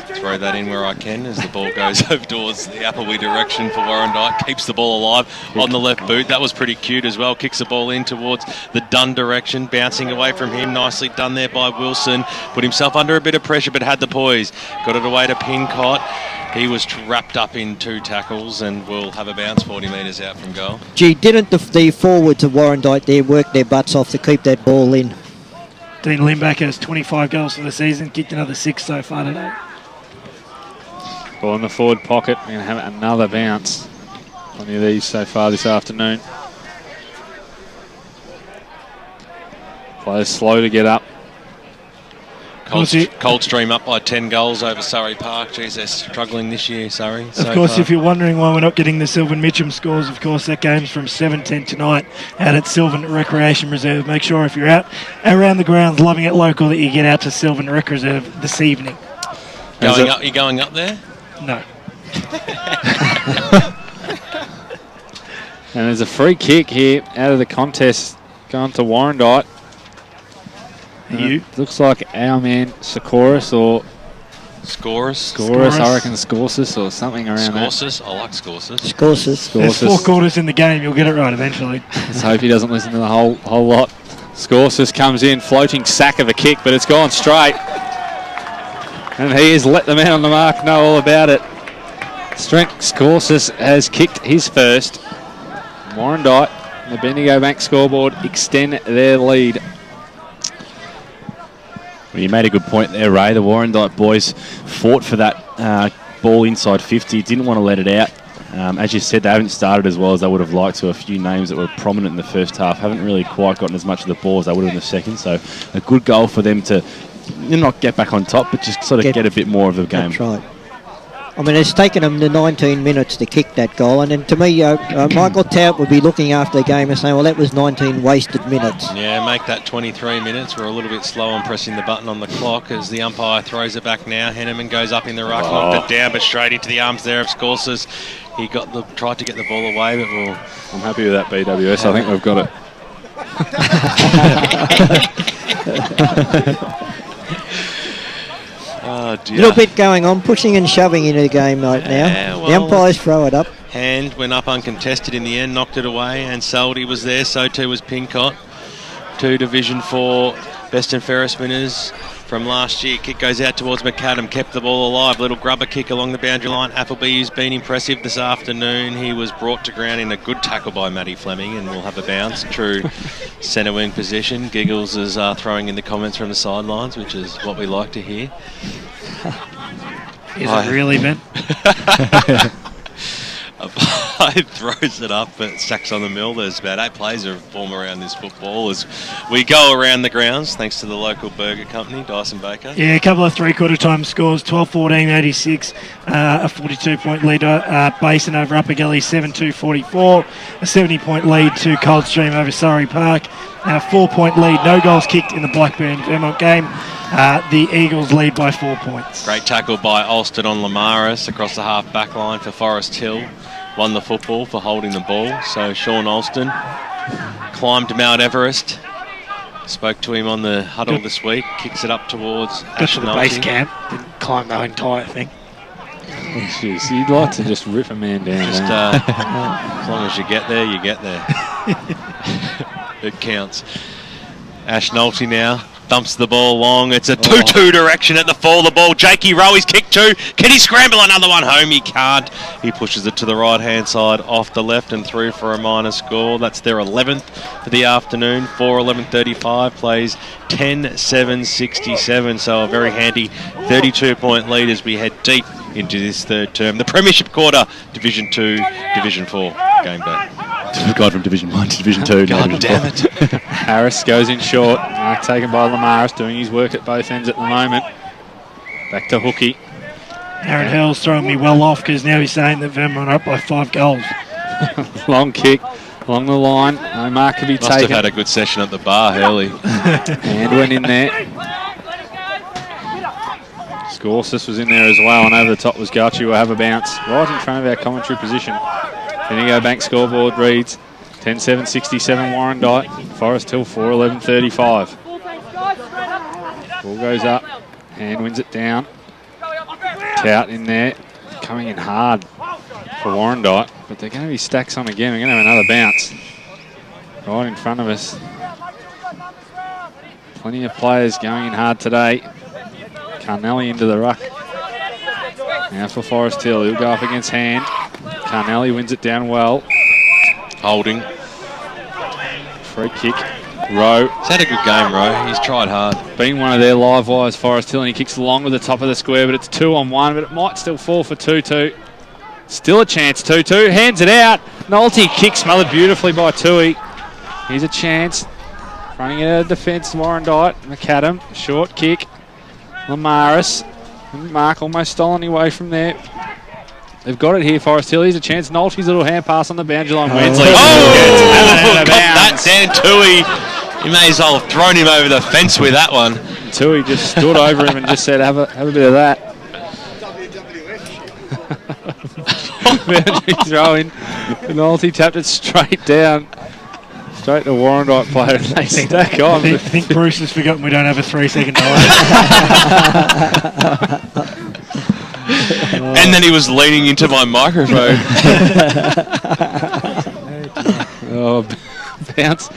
Just throw that in where I can as the ball goes over towards the Appleby direction for Warrandyte. Keeps the ball alive on the left boot. That was pretty cute as well. Kicks the ball in towards the Dunn direction. Bouncing away from him. Nicely done there by Wilson. Put himself under a bit of pressure but had the poise. Got it away to Pincott. He was wrapped up in 2 tackles and will have a bounce 40 metres out from goal. Gee, didn't the forwards of Warrandyte there work their butts off to keep that ball in? Dean Limbacher has 25 goals for the season. Kicked another 6 so far today. Ball in the forward pocket. We're going to have another bounce. Plenty of these so far this afternoon. Players slow to get up. Coldstream up by 10 goals over Surrey Park. Geez, they're struggling this year, Surrey. Of course, if you're wondering why we're not getting the Sylvan Mitcham scores, of course, that game's from 7:10 tonight out at Sylvan Recreation Reserve. Make sure if you're out around the grounds loving it local that you get out to Sylvan Rec Reserve this evening. You going up there? No. And there's a free kick here out of the contest going to Warrandyte. Looks like our man Sikoris or Scorus, I reckon Scorsus or something around that. I like Scorsus. Scorsus. There's 4 quarters in the game. You'll get it right eventually. Let's hope he doesn't listen to the whole lot. Scorsus comes in, floating sack of a kick, but it's gone straight. And he has let the man on the mark know all about it. Scorsus has kicked his first. Warrandyte, the Bendigo Bank scoreboard, extend their lead Well, you made a good point there, Ray. The Warrandyte boys fought for that ball inside 50, didn't want to let it out. As you said, they haven't started as well as they would have liked to. A few names that were prominent in the first half haven't really quite gotten as much of the ball as they would have in the second. So a good goal for them to not get back on top, but just sort of get a bit more of the game. That's right. I mean, it's taken them the 19 minutes to kick that goal, and then to me, Michael Tout would be looking after the game and saying, well, that was 19 wasted minutes. Yeah, make that 23 minutes. We're a little bit slow on pressing the button on the clock as the umpire throws it back now. Henneman goes up in the ruck, knocked it down, but straight into the arms there of Scorsese. He tried to get the ball away, but I'm happy with that, BWS. I think we've got it. Oh dear. Little bit going on, pushing and shoving into the game right now. Well, the umpires throw it up. Hand went up uncontested in the end, knocked it away, and Saldy was there, so too was Pincott. 2 Division 4 best and fairest winners from last year. Kick goes out towards McAdam, kept the ball alive. Little grubber kick along the boundary line. Appleby's been impressive this afternoon. He was brought to ground in a good tackle by Matty Fleming and will have a bounce. True centre wing position. Giggles is throwing in the comments from the sidelines, which is what we like to hear. Is it really, Ben? Hyde throws it up, but sacks on the mill. There's about 8 players who form around this football as we go around the grounds, thanks to the local burger company, Dyson Baker. Yeah, a couple of three-quarter time scores, 12-14, 86, a 42-point lead, Basin over Upper Gully, 7-2-44, a 70-point lead to Coldstream over Surrey Park, and a 4-point lead, no goals kicked in the Blackburn-Vermont game. The Eagles lead by 4 points. Great tackle by Alston on Lamaris across the half-back line for Forest Hill. Won the football for holding the ball. So Sean Alston climbed to Mount Everest. Spoke to him on the huddle this week. Kicks it up towards Got to the base camp. Didn't climb the entire thing. Jeez, you'd like to just rip a man down. Just, as long as you get there, you get there. It counts. Ash Nolte now. Dumps the ball long. It's a 2-2 direction at the fall. The ball. Jakey Rowe, he's kicked 2. Can he scramble another one home? He can't. He pushes it to the right-hand side, off the left and through for a minor score. That's their 11th for the afternoon. 4-11-35 plays 10-7-67. So a very handy 32-point lead as we head deep into this third term. The Premiership quarter, Division 2, Division 4 game day. We've gone from Division 1 to Division 2. God damn it. Harris goes in short. Mark taken by Lamaris, doing his work at both ends at the moment. Back to Hookie. Aaron Hill's throwing me well off because now he's saying that Vermont are up by 5 goals. Long kick along the line. No mark could be taken. Must have had a good session at the bar, Hurley. And went in there. Scorsese was in there as well, and over the top was Garchi. Will have a bounce right in front of our commentary position. Bendigo Bank scoreboard reads 10-7-67 Warrandyte, Forest Hill 4-11-35. Ball goes up, Hand wins it down. Tout in there, coming in hard for Warrandyte, but they're going to be stacks on again. We're going to have another bounce right in front of us. Plenty of players going in hard today. Carnelli into the ruck. Now for Forest Hill, he'll go up against Hand. Carnelli wins it down well. Holding. Free kick. Rowe. He's had a good game, Rowe. He's tried hard. Been one of their live wires, Forest Hill, and he kicks along with the top of the square, but it's 2-on-1, but it might still fall for 2-2. Still a chance, 2-2. Hands it out. Nolte kick smothered beautifully by Tui. Here's a chance. Running it out of defence, Warrandyte. McAdam, short kick. Lamaris. Mark almost stolen away from there. They've got it here, Forest Hill. Here's a chance. Nolte's little hand pass on the boundary line. Wensley. Got that Dan Tui. He may as well have thrown him over the fence with that one. Tui just stood over him and just said, have a bit of that. Boundary throw in. Nolte tapped it straight down. Straight to Warrandyte player, and they stack on. I think Bruce has forgotten we don't have a 3-second delay. And then he was leaning into my microphone. Bounce.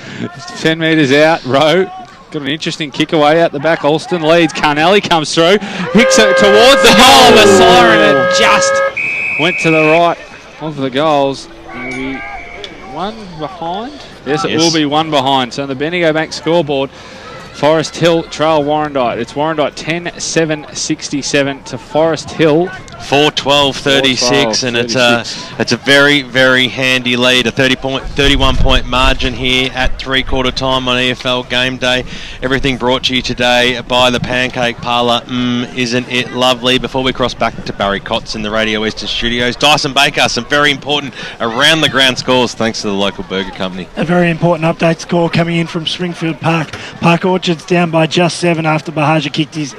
10 metres out. Rowe. Got an interesting kick away out the back. Alston leads. Carnelli comes through. Hicks it towards the goal. The siren and just went to the right of the goals. It'll be one behind. Yes, it will be one behind. So on the Bendigo Bank scoreboard, Forest Hill trail Warrandyte. It's Warrandyte 10-7-67 to Forest Hill. 4-12-36, and it's a very, very handy lead. A 31-point margin here at three-quarter time on EFL Game Day. Everything brought to you today by the Pancake Parlour. Isn't it lovely? Before we cross back to Barry Cotts in the Radio Eastern studios, Dyson Baker, some very important around-the-ground scores thanks to the local burger company. A very important update score coming in from Springfield Park. Park Orchard's down by just 7 after Bahaja kicked his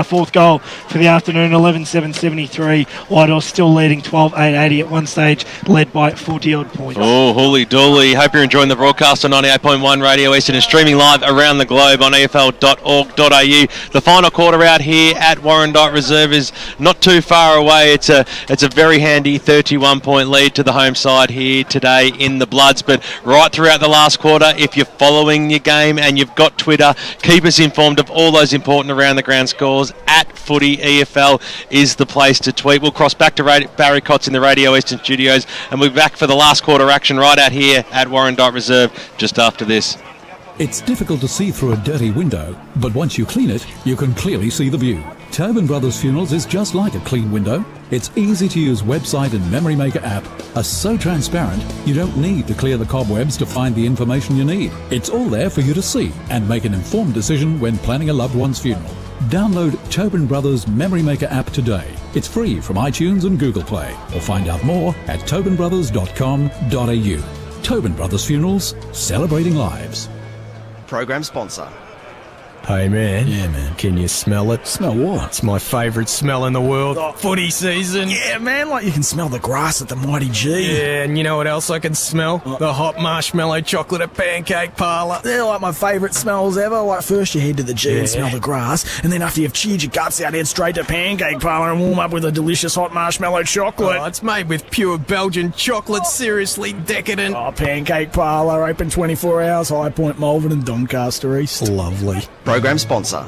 fourth goal for the afternoon, 11-7-73. Whitehorse still leading 12-8-80 at one stage, led by 40-odd points. Oh, holy dooly. Hope you're enjoying the broadcast on 98.1 Radio Eastern and streaming live around the globe on efl.org.au. The final quarter out here at Warrandyte Reserve is not too far away. It's a very handy 31-point lead to the home side here today in the Bloods. But right throughout the last quarter, if you're following your game and you've got Twitter, keep us informed of all those important around-the-ground scores. At Footy EFL is the place to tweet. We'll cross back to Barry Cotts in the Radio Eastern studios, and we'll be back for the last quarter action right out here at Warrandyte Reserve just after this. It's difficult to see through a dirty window, but once you clean it, you can clearly see the view. Tobin Brothers Funerals is just like a clean window. Its easy-to-use website and Memory Maker app are so transparent, you don't need to clear the cobwebs to find the information you need. It's all there for you to see and make an informed decision when planning a loved one's funeral. Download Tobin Brothers Memory Maker app today. It's free from iTunes and Google Play. Or find out more at tobinbrothers.com.au. Tobin Brothers Funerals, celebrating lives. Program sponsor. Hey, man. Yeah, man. Can you smell it? Smell what? It's my favourite smell in the world. Oh. Footy season. Yeah, man. Like you can smell the grass at the Mighty G. Yeah, and you know what else I can smell? What? The hot marshmallow chocolate at Pancake Parlour. They're like my favourite smells ever. Like first you head to the G and smell the grass, and then after you've cheered your guts out, head straight to Pancake Parlour and warm up with a delicious hot marshmallow chocolate. Oh, it's made with pure Belgian chocolate. Seriously decadent. Oh, Pancake Parlour, open 24 hours, High Point, Malvern and Doncaster East. Lovely. Program sponsor.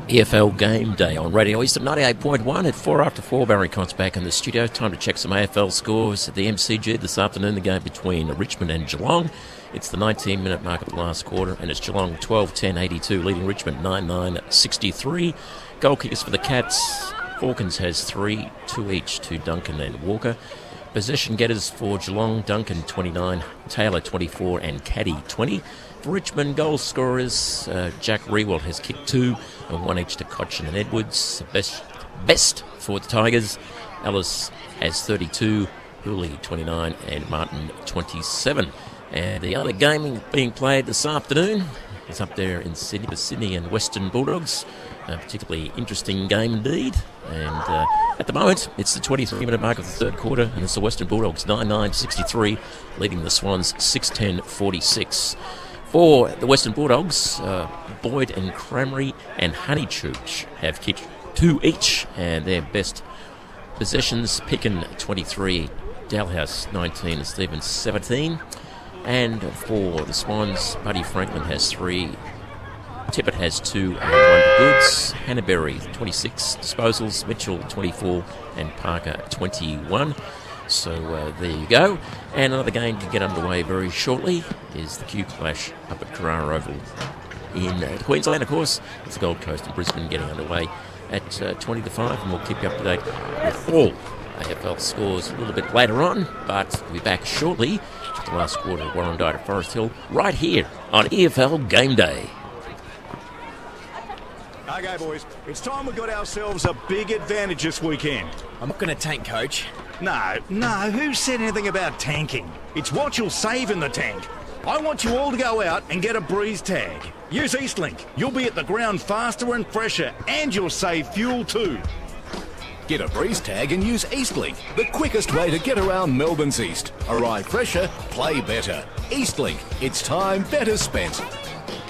EFL Game Day on Radio Eastern 98.1 at 4 after 4. Barry Cotts back in the studio. Time to check some AFL scores at the MCG this afternoon. The game between Richmond and Geelong. It's the 19-minute mark of the last quarter, and it's Geelong 12-10-82, leading Richmond 9-9-63. Goal kickers for the Cats. Hawkins has 3, 2 each to Duncan and Walker. Possession getters for Geelong, Duncan 29, Taylor 24 and Caddy 20. For Richmond, goal scorers, Jack Rewald has kicked 2 and 1 each to Cochin and Edwards. Best for the Tigers, Ellis has 32, Hooley 29 and Martin 27. And the other game being played this afternoon is up there in Sydney, the Sydney and Western Bulldogs. A particularly interesting game indeed. And at the moment, it's the 23-minute mark of the third quarter, and it's the Western Bulldogs 9-9-63, leading the Swans 6-10-46. For the Western Bulldogs, Boyd and Cramry and Honeychooch have kicked 2 each, and their best possessions, Picken 23, Dalhouse 19 and Stevens 17. And for the Swans, Buddy Franklin has 3, Tippett has 2 and 1 to Goods, Hannaberry 26 disposals, Mitchell 24 and Parker 21. So there you go. And another game to get underway very shortly is the Q Clash up at Carrara Oval in Queensland, of course. It's the Gold Coast and Brisbane getting underway at 20 to 5, and we'll keep you up to date with all AFL scores a little bit later on, but we'll be back shortly with the last quarter of Warrandyte at Forest Hill right here on EFL Game Day. Okay, boys, it's time we got ourselves a big advantage this weekend. I'm not going to tank, Coach. No, who said anything about tanking? It's what you'll save in the tank. I want you all to go out and get a breeze tag. Use Eastlink. You'll be at the ground faster and fresher, and you'll save fuel too. Get a breeze tag and use Eastlink, the quickest way to get around Melbourne's East. Arrive fresher, play better. Eastlink, it's time better spent.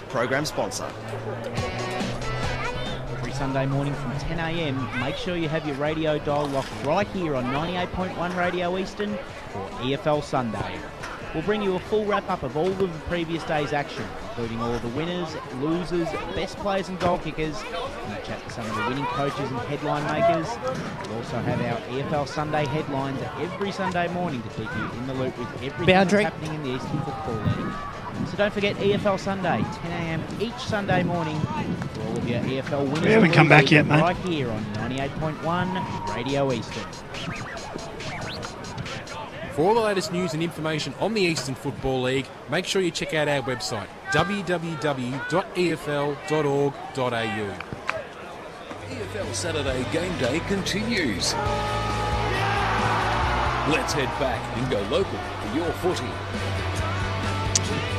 Program sponsor. Sunday morning from 10 a.m, make sure you have your radio dial locked right here on 98.1 Radio Eastern for EFL Sunday. We'll bring you a full wrap-up of all of the previous day's action, including all the winners, losers, best players and goal kickers. We'll chat to some of the winning coaches and headline makers. We'll also have our EFL Sunday headlines every Sunday morning to keep you in the loop with everything that's happening in the Eastern Football League. So don't forget EFL Sunday, 10 a.m. each Sunday morning for all of your EFL winners. We haven't come back yet, mate. Right here on 98.1 Radio Eastern. For all the latest news and information on the Eastern Football League, make sure you check out our website, www.efl.org.au. EFL Saturday Game Day continues. Let's head back and go local for your footy.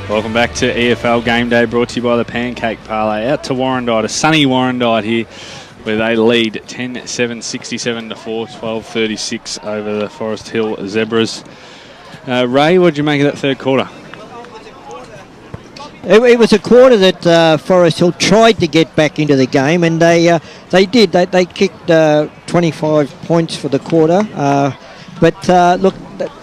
Welcome back to EFL Game Day, brought to you by the Pancake Parlour. Out to Warrandyte, a sunny Warrandyte here, where they lead 10-7, 67-4, 12-36 over the Forest Hill Zebras. Ray, what did you make of that third quarter? It was a quarter that Forest Hill tried to get back into the game, and they did. They kicked 25 points for the quarter. But look,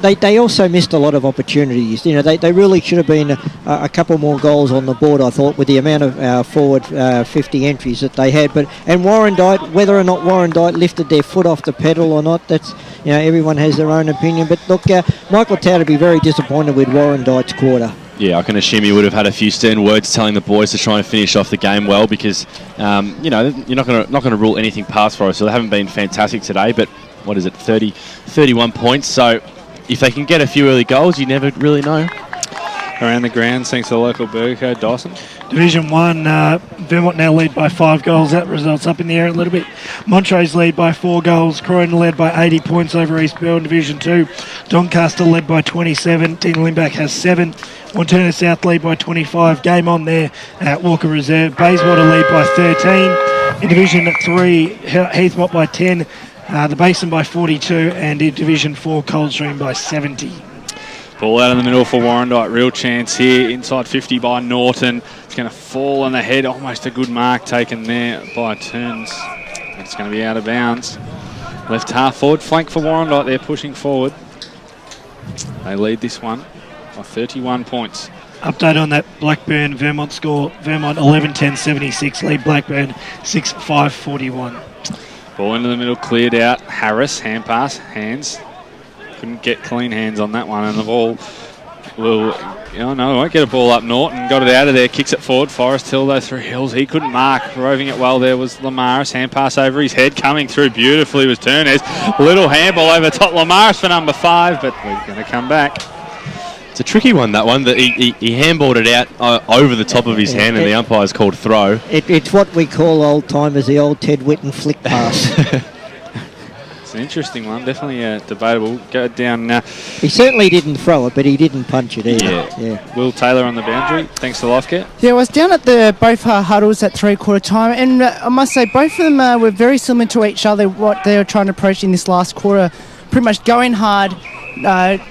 they also missed a lot of opportunities. You know, they really should have been a couple more goals on the board, I thought, with the amount of forward 50 entries that they had. And Warrandyte, whether or not Warrandyte lifted their foot off the pedal or not, that's, you know, everyone has their own opinion. But look, Michael Tower would be very disappointed with Warrandyte's quarter. Yeah, I can assume he would have had a few stern words telling the boys to try and finish off the game well, because you know, you're not going to rule anything past for us. So they haven't been fantastic today, but what is it, 31 points. So if they can get a few early goals, you never really know. Around the ground, thanks to the local Burger Code, Dawson. Division 1, Vermont now lead by 5 goals. That results up in the air a little bit. Montrose lead by 4 goals. Croydon led by 80 points over East Bell. Division 2, Doncaster led by 27. Tina Limback has 7. Montana South lead by 25. Game on there at Walker Reserve. Bayswater lead by 13. In Division 3, Heathmont by 10. The Basin by 42. And in Division 4, Coldstream by 70. Ball out in the middle for Warrandyte. Real chance here. Inside 50 by Norton. It's going to fall on the head. Almost a good mark taken there by Turns. It's going to be out of bounds. Left half forward. Flank for Warrandyte. They're pushing forward. They lead this one by 31 points. Update on that Blackburn Vermont score. Vermont 11-10-76. Lead Blackburn 6-5-41. Ball into the middle. Cleared out. Harris. Hand pass. Hands. Couldn't get clean hands on that one, and the ball will, won't get a ball up. Norton got it out of there, kicks it forward. Forest Hill though through Hills, he couldn't mark. Roving it well there was Lamaris. Hand pass over his head, coming through beautifully was Turnez. Little handball over top Lamaris for number 5, but we're going to come back. It's a tricky one, that one, that he handballed it out over the top of his hand, and the umpire's called throw. It's what we call old timers the old Ted Whitten flick pass. An interesting one, definitely debatable. Go down now. He certainly didn't throw it, but he didn't punch it either. Yeah. Will Taylor on the boundary. Thanks to Lifecare. Yeah, I was down at both huddles at 3/4 time, and I must say both of them were very similar to each other. What they were trying to approach in this last quarter, pretty much going hard.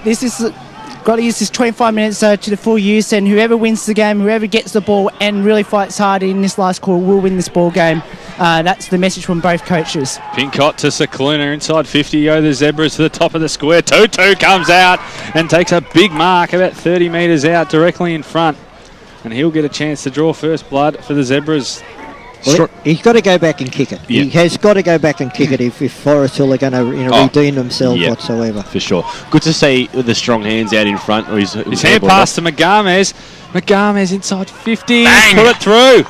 This is got to use this 25 minutes to the full use, and whoever wins the game, whoever gets the ball and really fights hard in this last quarter will win this ball game. That's the message from both coaches. Pincott to Cicluna inside 50. Go the Zebras to the top of the square. Tutu comes out and takes a big mark about 30 metres out directly in front. And he'll get a chance to draw first blood for the Zebras. Well, he's got to go back and kick it. Yeah. He has got to go back and kick it if Forest Hill are going to redeem themselves whatsoever. For sure. Good to see the strong hands out in front. His hand pass to Megames. Megames inside 50. Put it through.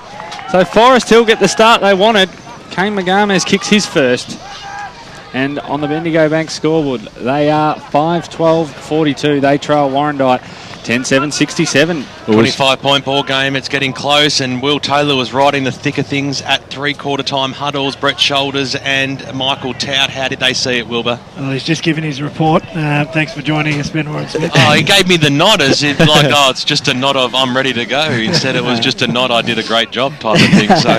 So Forest Hill get the start they wanted. Kane Megames kicks his first. And on the Bendigo Bank scoreboard, they are 5-12-42. They trail Warrandyte 10-7-67. 25-point ball game. It's getting close, and Will Taylor was right in the thick of things at 3/4 time huddles. Brett Shoulders and Michael Tout. How did they see it, Wilbur? Well, he's just given his report. Thanks for joining us, Ben Warren Smith. He gave me the nod as if like, it's just a nod of I'm ready to go. Instead, it was just a nod, I did a great job type of thing. So,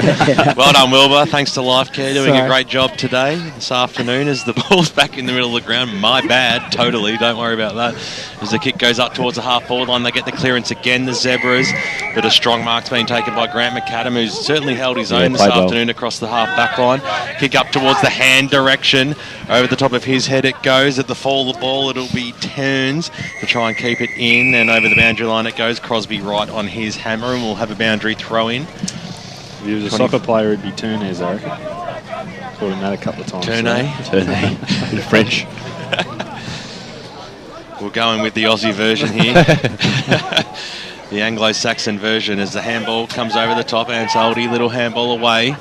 well done, Wilbur. Thanks to Lifecare doing a great job today, this afternoon, as the ball's back in the middle of the ground. My bad, totally. Don't worry about that. As the kick goes up towards the half-forward line, they get the clearance again, the Zebras. But a strong mark's been taken by Grant McAdam, who's certainly held his own this afternoon across the half-back line. Kick up towards the hand direction. Over the top of his head it goes. At the fall of the ball, it'll be Turns to try and keep it in. And over the boundary line it goes. Crosby right on his hammer, and we'll have a boundary throw in. If he was a soccer player, it'd be Turnez, I reckon. Called him that a couple of times. Turnez. In French. We'll go in with the Aussie version here. the Anglo-Saxon version, as the handball comes over the top. Ansaldi, little handball away.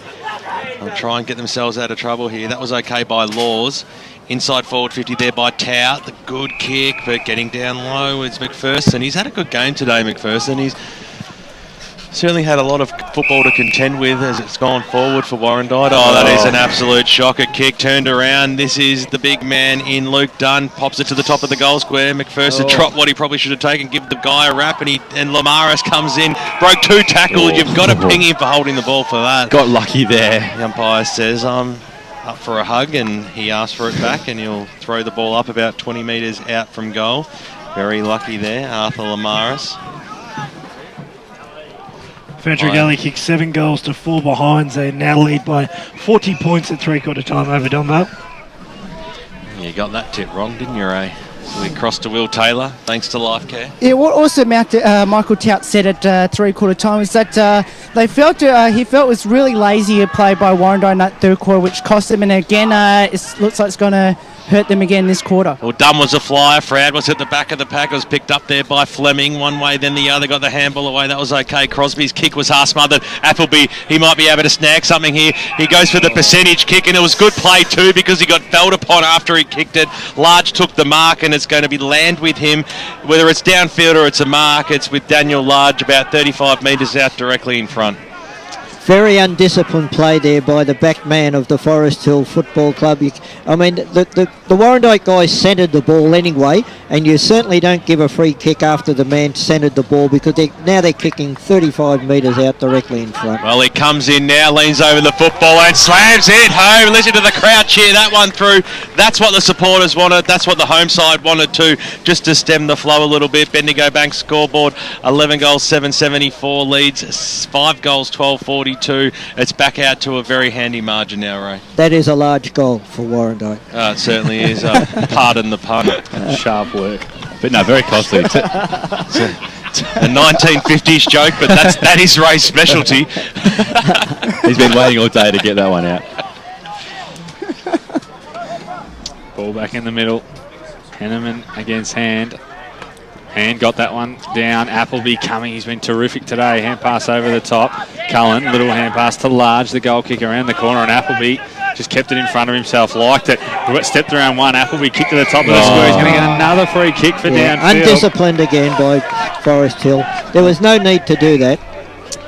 They'll try and get themselves out of trouble here. That was okay by Laws. Inside forward 50 there by Tau. The good kick, but getting down low is McPherson. He's had a good game today, McPherson. He's certainly had a lot of football to contend with as it's gone forward for Warrandyte. Oh, that is an absolute shocker kick. Turned around. This is the big man in Luke Dunn. Pops it to the top of the goal square. McPherson dropped what he probably should have taken. Give the guy a rap, and Lamaris comes in. Broke 2 tackles. You've got to ping him for holding the ball for that. Got lucky there. The umpire says, I'm up for a hug, and he asks for it back, and he'll throw the ball up about 20 metres out from goal. Very lucky there, Arthur Lamaris. Fantry Gully kicked 7 goals to 4 behinds. They now lead by 40 points at three-quarter time over Dunbar. You got that tip wrong, didn't you, Ray? So we crossed to Will Taylor, thanks to Life Care. Yeah, what also Michael Tout said at three-quarter time is that he felt it was really lazy play by Warrandyte in that third quarter, which cost them. And again, it looks like it's going to hurt them again this quarter. Well, Dunn was a flyer. Froud was at the back of the pack. It was picked up there by Fleming. One way, then the other. Got the handball away. That was okay. Crosby's kick was half-smothered. Appleby, he might be able to snag something here. He goes for the percentage kick, and it was good play too because he got felled upon after he kicked it. Large took the mark, and it's going to be land with him. Whether it's downfield or it's a mark, it's with Daniel Large about 35 metres out directly in front. Very undisciplined play there by the back man of the Forest Hill Football Club. The Warrandyte guys centred the ball anyway, and you certainly don't give a free kick after the man centred the ball because now they're kicking 35 metres out directly in front. Well, he comes in now, leans over the football and slams it home. Listen to the crowd cheer that one through. That's what the supporters wanted. That's what the home side wanted too, just to stem the flow a little bit. Bendigo Bank scoreboard, 11 goals, 774 leads, 5 goals, 1240. It's back out to a very handy margin now, Ray. That is a large goal for Warrandyte. It certainly is. Pardon the pun. Sharp work. But no, very costly. It's a 1950s joke, but that is Ray's specialty. He's been waiting all day to get that one out. Ball back in the middle. Henneman against Hand. Hand got that one down. Appleby coming. He's been terrific today. Hand pass over the top. Cullen, little hand pass to Large, the goal kick around the corner, and Appleby just kept it in front of himself. Liked it. Stepped around one. Appleby kicked to the top of the square. He's going to get another free kick for downfield. Undisciplined again by Forest Hill. There was no need to do that.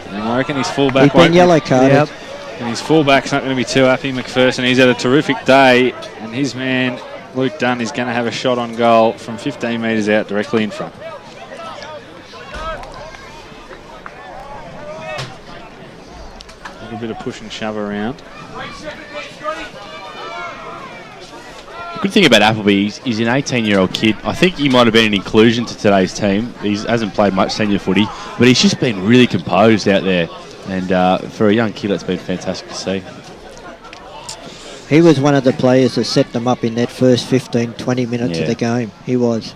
And I reckon his fullback He's been yellow carded. Yep. And his fullback's not going to be too happy. McPherson, he's had a terrific day, and his man Luke Dunn is going to have a shot on goal from 15 metres out directly in front. A little bit of push and shove around. The good thing about Appleby, he's an 18-year-old kid. I think he might have been an inclusion to today's team. He hasn't played much senior footy, but he's just been really composed out there. And for a young kid, it's been fantastic to see. He was one of the players that set them up in that first 15, 20 minutes of the game. He was.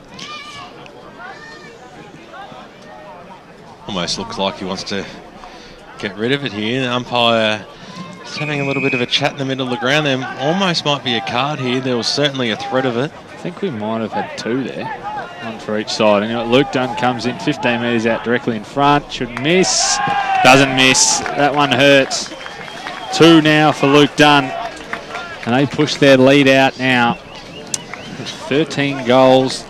Almost looks like he wants to get rid of it here. The umpire is having a little bit of a chat in the middle of the ground. There almost might be a card here. There was certainly a threat of it. I think we might have had 2 there. One for each side. And Luke Dunn comes in 15 metres out directly in front. Should miss. Doesn't miss. That one hurts. 2 now for Luke Dunn. And they push their lead out now. 13 goals.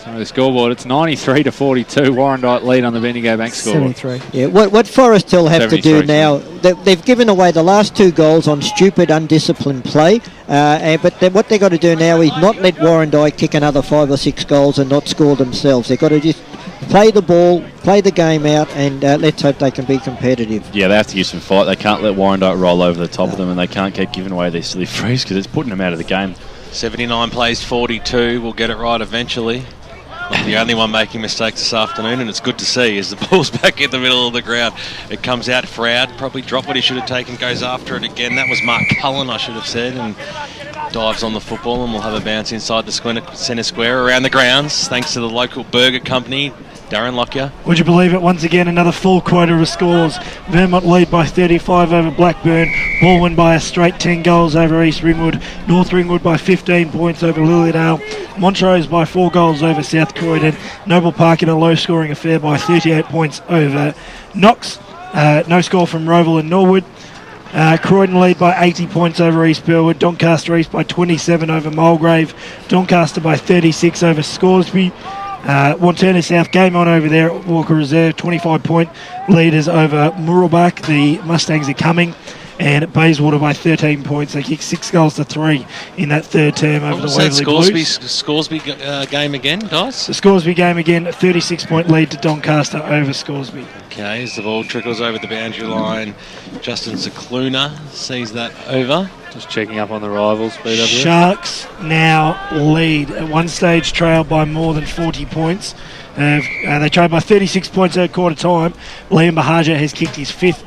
On the scoreboard, it's 93 to 42. Warrandyte lead on the Bendigo Bank scoreboard. 73. Yeah, what Forest Hill have to do now, they've given away the last 2 goals on stupid, undisciplined play. But what they've got to do now is not let Warrandyte kick another 5 or 6 goals and not score themselves. They've got to just play the ball, play the game out, and let's hope they can be competitive. Yeah, they have to give some fight. They can't let Warrandyte roll over the top of them, and they can't keep giving away these silly frees because it's putting them out of the game. 79 plays 42. We'll get it right eventually. Not the only one making mistakes this afternoon, and it's good to see as the ball's back in the middle of the ground. It comes out. Froud probably dropped what he should have taken, goes after it again. That was Mark Cullen, I should have said, and dives on the football, and we'll have a bounce inside the centre square around the grounds. Thanks to the local burger company, Darren Lockyer. Would you believe it? Once again, another full quota of scores. Vermont lead by 35 over Blackburn. Baldwin by a straight 10 goals over East Ringwood. North Ringwood by 15 points over Lilydale. Montrose by 4 goals over South Croydon. Noble Park in a low-scoring affair by 38 points over Knox. No score from Roval and Norwood. Croydon lead by 80 points over East Burwood. Doncaster East by 27 over Mulgrave. Doncaster by 36 over Scoresby. Wanturna South game on over there at Walker Reserve. 25-point leaders over Murrelbach. The Mustangs are coming. And at Bayswater by 13 points. They kicked 6 goals to 3 in that third term over the Waverley Blues. Scoresby game again, Dice? The Scoresby game again, a 36-point lead to Doncaster over Scoresby. Okay, as the ball trickles over the boundary line, Justin Cicluna sees that over. Just checking up on the rivals, BW. Sharks now lead. At one stage, trailed by more than 40 points. They trailed by 36 points at quarter time. Liam Bahaja has kicked his fifth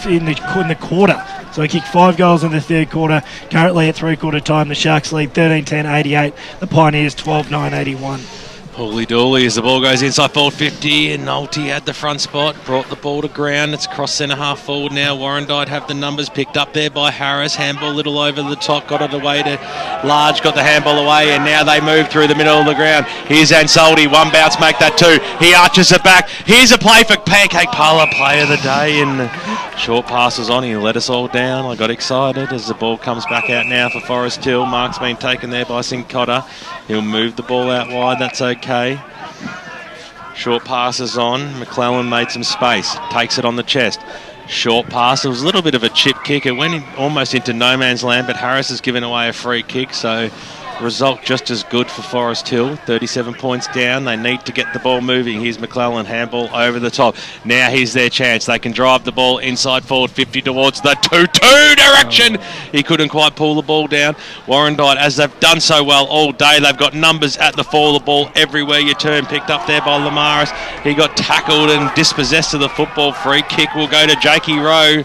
in the quarter. So he kicked 5 goals in the third quarter. Currently at three-quarter time, the Sharks lead 13-10-88. The Pioneers 12-9-81. Holy dooly as the ball goes inside forward 50 and Nolte had the front spot, brought the ball to ground. It's across centre half forward now. Warrandyte have the numbers picked up there by Harris. Handball a little over the top, got it away to Large, got the handball away, and now they move through the middle of the ground. Here's Ansaldi, one bounce, make that 2. He arches it back. Here's a play for Pancake Parlour, play of the day, and short passes on. He let us all down. I got excited as the ball comes back out now for Forest Hill. Mark's been taken there by Sincotta. He'll move the ball out wide, that's okay. Short passes on. McClellan made some space. Takes it on the chest. Short pass. It was a little bit of a chip kick. It went almost into no man's land, but Harris has given away a free kick, so result just as good for Forest Hill. 37 points down. They need to get the ball moving. Here's McClellan. Handball over the top. Now here's their chance. They can drive the ball inside forward 50 towards the 2-2 direction. He couldn't quite pull the ball down. Warrandyte, as they've done so well all day, they've got numbers at the fall of the ball everywhere you turn. Picked up there by Lamaris. He got tackled and dispossessed of the football. Free kick will go to Jakey Rowe,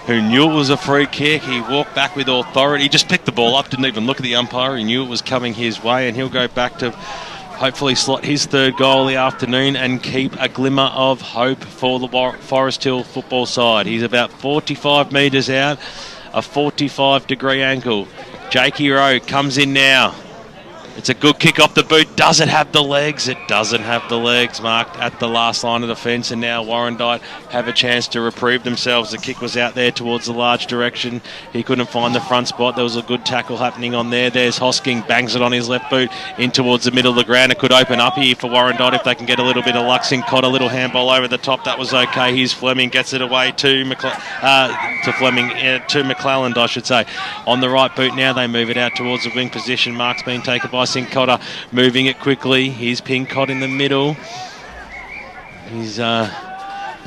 who knew it was a free kick. He walked back with authority. He just picked the ball up, didn't even look at the umpire. He knew it was coming his way, and he'll go back to hopefully slot his third goal of the afternoon and keep a glimmer of hope for the Forest Hill football side. He's about 45 metres out, a 45-degree angle. Jakey Rowe comes in now. It's a good kick off the boot. Does it have the legs? It doesn't have the legs. Marked at the last line of the fence, and now Warrandyte have a chance to reprieve themselves. The kick was out there towards the large direction. He couldn't find the front spot. There was a good tackle happening on there. There's Hosking, bangs it on his left boot in towards the middle of the ground. It could open up here for Warrandyte if they can get a little bit of luck. Caught a little handball over the top. That was okay. Here's Fleming, gets it away to McClelland, I should say. On the right boot now, they move it out towards the wing position. Mark's been taken by Sincotta, moving it quickly. Here's Pincott in the middle. His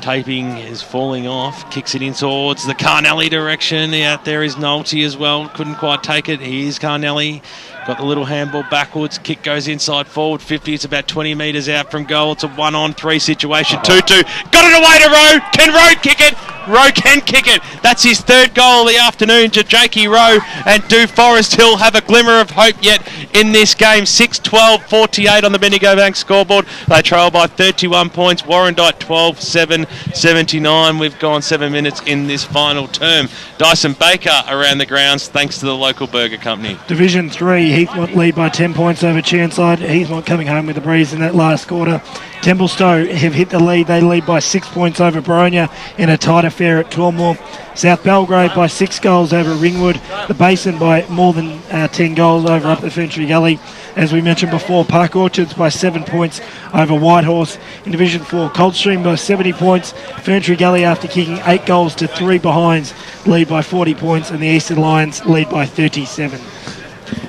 taping is falling off. Kicks it in towards the Carnelli direction. Out there is Nolte as well. Couldn't quite take it. Here's Carnelli. Got the little handball backwards. Kick goes inside forward 50. It's about 20 metres out from goal. It's a 1-on-3 situation. 2-2. Got it away to Rowe. Can Rowe kick it? Rowe can kick it. That's his third goal of the afternoon to Jakey Rowe. And do Forest Hill have a glimmer of hope yet in this game? 6-12-48 on the Bendigo Bank scoreboard. They trail by 31 points. Warrandyte 12-7-79. We've gone 7 minutes in this final term. Dyson Baker around the grounds thanks to the local burger company. Division 3, Heathmont lead by 10 points over Chermside. Heathmont coming home with a breeze in that last quarter. Templestowe have hit the lead. They lead by 6 points over Boronia in a tight affair at Tormore. South Belgrave by 6 goals over Ringwood. The Basin by more than 10 goals over up the Ferntree Gully. As we mentioned before, Park Orchards by 7 points over Whitehorse. In Division 4, Coldstream by 70 points. Ferntree Gully, after kicking 8 goals to 3 behinds, lead by 40 points. And the Eastern Lions lead by 37.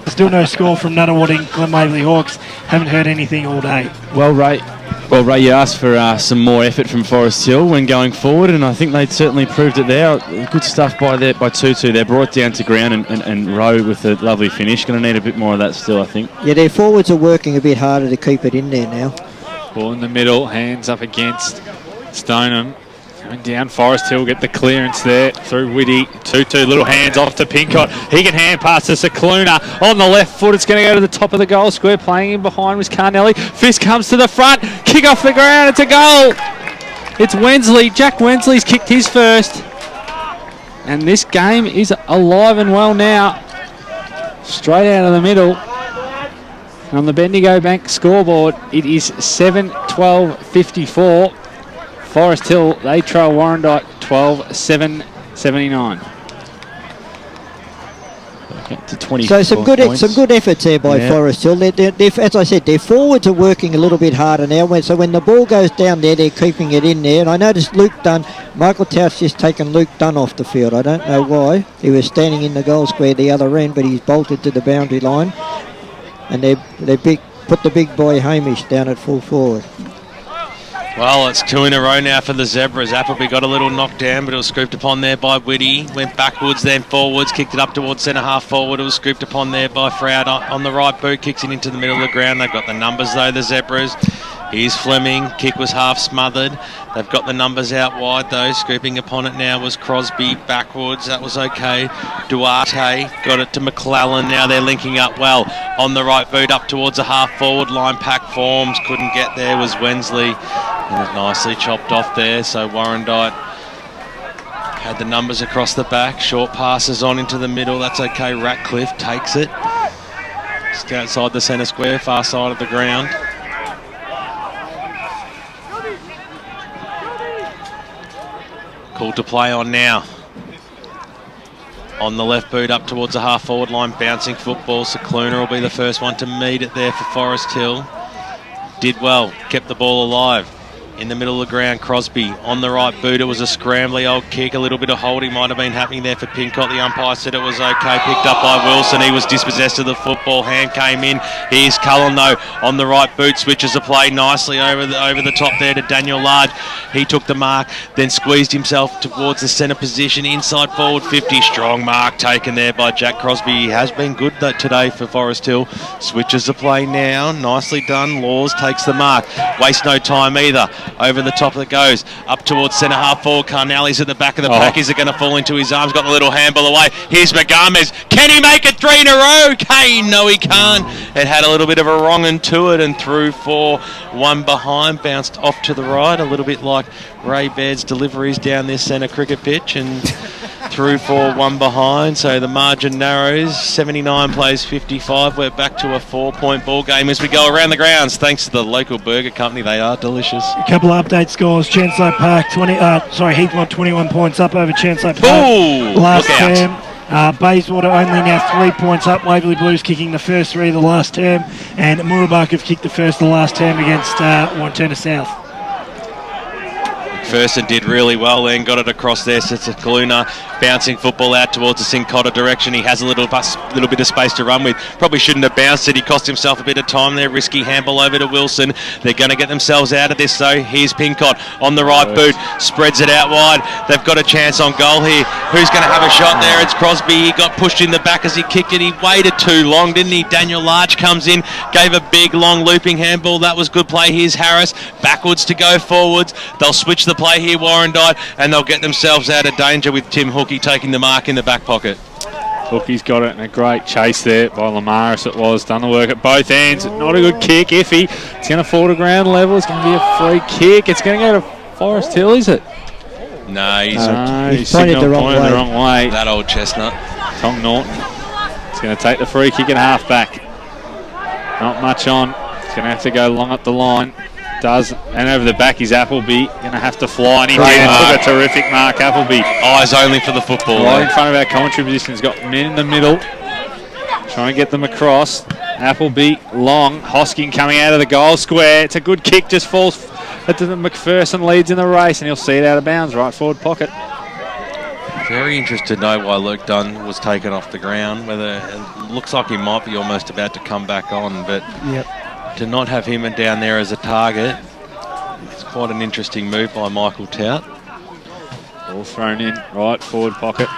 Still no score from Nunawading. Glen Waverley Hawks haven't heard anything all day. Well, Ray, you asked for some more effort from Forest Hill when going forward, and I think they'd certainly proved it there. Good stuff by Tutu. They're brought down to ground and Rowe with a lovely finish. Going to need a bit more of that still, I think. Yeah, their forwards are working a bit harder to keep it in there now. Ball in the middle, hands up against Stoneham. Coming down, Forest Hill get the clearance there through Whitty. 2-2, little hands off to Pincott. He can hand pass to Cicluna on the left foot. It's going to go to the top of the goal square. Playing in behind was Carnelli. Fist comes to the front. Kick off the ground. It's a goal. It's Wensley. Jack Wensley's kicked his first. And this game is alive and well now. Straight out of the middle. On the Bendigo Bank scoreboard, it is 7-12-54. Forest Hill, they trail Warrandyte 12-7-79. To 20 so some good efforts there by Forest Hill. As I said, their forwards are working a little bit harder now. So when the ball goes down there, they're keeping it in there. And I noticed Michael Tout's just taken Luke Dunn off the field. I don't know why. He was standing in the goal square the other end, but he's bolted to the boundary line. And they put the big boy Hamish down at full forward. Well, it's 2 in a row now for the Zebras. Appleby got a little knocked down, but it was scooped upon there by Whitty. Went backwards, then forwards, kicked it up towards centre half forward. It was scooped upon there by Froud on the right boot, kicks it into the middle of the ground. They've got the numbers though, the Zebras. Here's Fleming, kick was half smothered. They've got the numbers out wide though. Scooping upon it now was Crosby backwards. That was okay. Duarte got it to McClellan. Now they're linking up well. On the right boot up towards the half forward line. Pack forms. Couldn't get there was Wensley. And it nicely chopped off there. So Warrandyte had the numbers across the back. Short passes on into the middle. That's okay. Ratcliffe takes it. Just outside the centre square, far side of the ground. Call to play on now. On the left boot up towards the half forward line, bouncing football. Cicluna will be the first one to meet it there for Forest Hill. Did well, kept the ball alive. In the middle of the ground, Crosby on the right boot. It was a scrambly old kick. A little bit of holding might have been happening there for Pincott. The umpire said it was okay. Picked up by Wilson. He was dispossessed of the football. Hand came in. Here's Cullen though on the right boot. Switches the play nicely over the top there to Daniel Large. He took the mark, then squeezed himself towards the centre position. Inside forward 50. Strong mark taken there by Jack Crosby. He has been good today for Forest Hill. Switches the play now. Nicely done. Laws takes the mark. Waste no time either. Over the top it goes. Up towards centre half forward. Carnelli's at the back of the pack. Is it going to fall into his arms? Got the little handball away. Here's Magames. Can he make it 3 in a row? Kane, no he can't. It had a little bit of a wrong and to it and through for one behind. Bounced off to the right. A little bit like Ray Baird's deliveries down this centre cricket pitch and through for one behind. So the margin narrows. 79 plays 55. We're back to a 4-point ball game as we go around the grounds. Thanks to the local burger company. They are delicious. A couple of update scores. Chancellor Park, Heathmont 21 points up over Chancellor Park last term. Bayswater only now 3 points up. Waverley Blues kicking the first 3 of the last term. And Mooroolbark have kicked the first of the last term against Wanturna South. McPherson did really well then, got it across there. Cicluna bouncing football out towards the Sincotta direction. He has a little bit of space to run with. Probably shouldn't have bounced it. He cost himself a bit of time there. Risky handball over to Wilson. They're going to get themselves out of this though. Here's Pincott on the right boot. Spreads it out wide. They've got a chance on goal here. Who's going to have a shot there? It's Crosby. He got pushed in the back as he kicked it. He waited too long, didn't he? Daniel Large comes in. Gave a big long looping handball. That was good play. Here's Harris. Backwards to go forwards. They'll switch the play here, Warrandyte, and they'll get themselves out of danger with Tim Hookey taking the mark in the back pocket. Hookey's got it, and a great chase there by Lamaris it was. Done the work at both ends. Not a good kick, iffy. It's going to fall to ground level. It's going to be a free kick. It's going to go to Forest Hill, is it? No, he's pointed the wrong way. That old chestnut. Tom Norton. It's going to take the free kick at half back. Not much on. It's going to have to go long up the line. Does, and over the back is Appleby. Going to have to fly, and he did. Took a terrific mark, Appleby. Eyes only for the football. Right in front of our commentary position. He's got men in the middle. Trying to get them across. Appleby, long. Hosking coming out of the goal square. It's a good kick, just falls to the McPherson, leads in the race, and he'll see it out of bounds, right forward pocket. Very interested to know why Luke Dunn was taken off the ground. Whether it looks like he might be almost about to come back on, but to not have him down there as a target, it's quite an interesting move by Michael Tout. Ball thrown in, right forward pocket.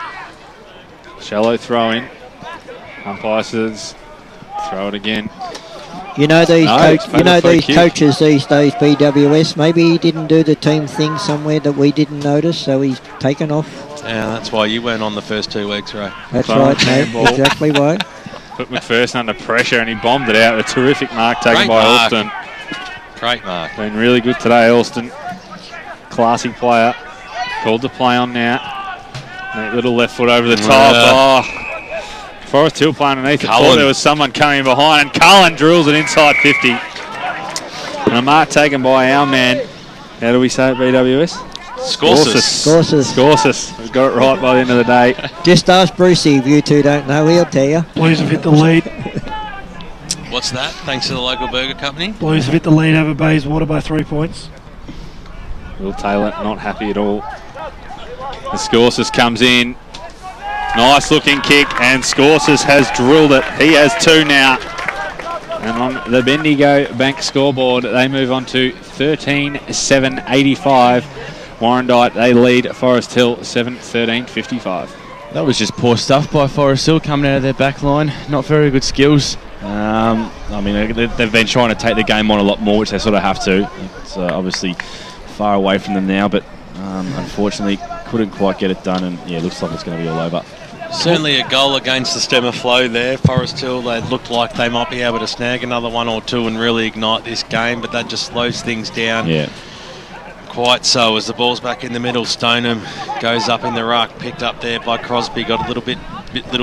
Shallow throw in. Umpire says, throw it again. You know these, free kick. coaches these days, BWS. Maybe he didn't do the team thing somewhere that we didn't notice, so he's taken off. Yeah, that's why you weren't on the first 2 weeks, Ray. That's right, mate. Exactly right. Put McPherson under pressure and he bombed it out. A terrific mark taken by Alston. Great mark. Been really good today, Alston. Classy player. Called the play on now. Neat little left foot over the top. Oh, Forest Hill playing underneath. I thought there was someone coming behind, and Cullen drills it inside 50. And a mark taken by our man. How do we say it, BWS? Scorsus. We've got it right by the end of the day. Just ask Brucey if you two don't know. He'll tell you. Blues have hit the lead. What's that? Thanks to the local burger company. Blues have hit the lead over Bayswater by 3 points. Will Taylor not happy at all. The Scorsus comes in. Nice looking kick, and Scorsus has drilled it. He has 2 now. And on the Bendigo Bank scoreboard, they move on to 13-7-85. Warrandyte, they lead Forest Hill 7-13-55. That was just poor stuff by Forest Hill coming out of their back line. Not very good skills. I mean, they've been trying to take the game on a lot more, which they sort of have to. It's obviously far away from them now, but unfortunately couldn't quite get it done, and yeah, looks like it's going to be all over. Certainly a goal against the stem of flow there. Forest Hill, they looked like they might be able to snag another 1 or 2 and really ignite this game, but that just slows things down. Yeah. Quite so, as the ball's back in the middle. Stoneham goes up in the ruck, picked up there by Crosby, got a little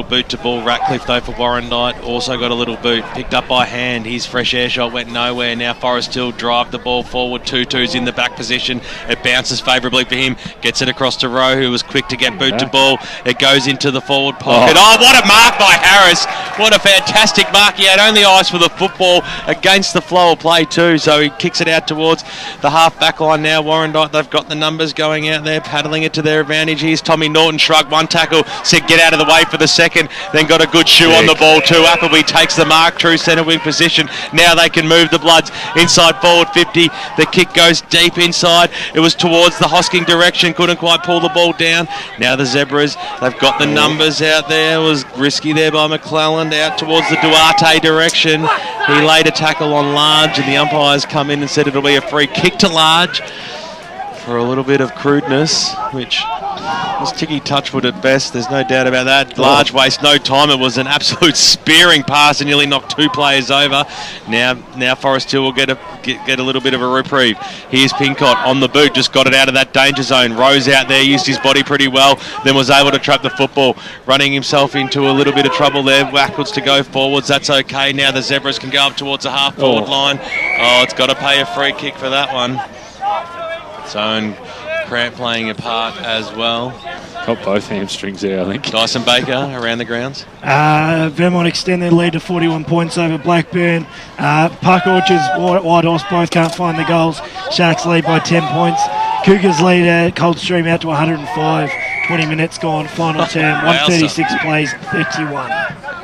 boot to ball. Ratcliffe though for Warrandyte also got a little boot, picked up by Hand. His fresh air shot went nowhere. Now Forest Hill drive the ball forward. 2-2's in the back position. It bounces favourably for him, gets it across to Rowe, who was quick to get boot to ball. It goes into the forward pocket. Oh, what a mark by Harris. What a fantastic mark. He had only eyes for the football against the flow of play too, so he kicks it out towards the half back line now. Warrandyte, they've got the numbers going out there, paddling it to their advantage. Here's Tommy Norton, shrugged one tackle, said get out of the way for the second, then got a good shoe on the ball too. Appleby takes the mark, true centre wing position. Now they can move the Bloods inside forward 50. The kick goes deep inside. It was towards the Hosking direction, couldn't quite pull the ball down. Now the Zebras, they've got the numbers out there. It was risky there by McClelland, out towards the Duarte direction. He laid a tackle on Large, and the umpires come in and said it'll be a free kick to Large for a little bit of crudeness, which was Ticky Touchwood at best. There's no doubt about that. Large waste no time. It was an absolute spearing pass and nearly knocked 2 players over. Now Forest Hill will get a little bit of a reprieve. Here's Pincott on the boot, just got it out of that danger zone. Rose out there, used his body pretty well, then was able to trap the football, running himself into a little bit of trouble there. Backwards to go forwards. That's okay. Now the Zebras can go up towards the half forward line. Oh, it's got to pay a free kick for that one. Its own cramp playing a part as well. Got both hamstrings there, I think. Dyson Baker around the grounds. Vermont extend their lead to 41 points over Blackburn. Park Orchards, Whitehorse both can't find the goals. Sharks lead by 10 points. Cougars lead Coldstream out to 105. 20 minutes gone, final term. 136 plays, 31.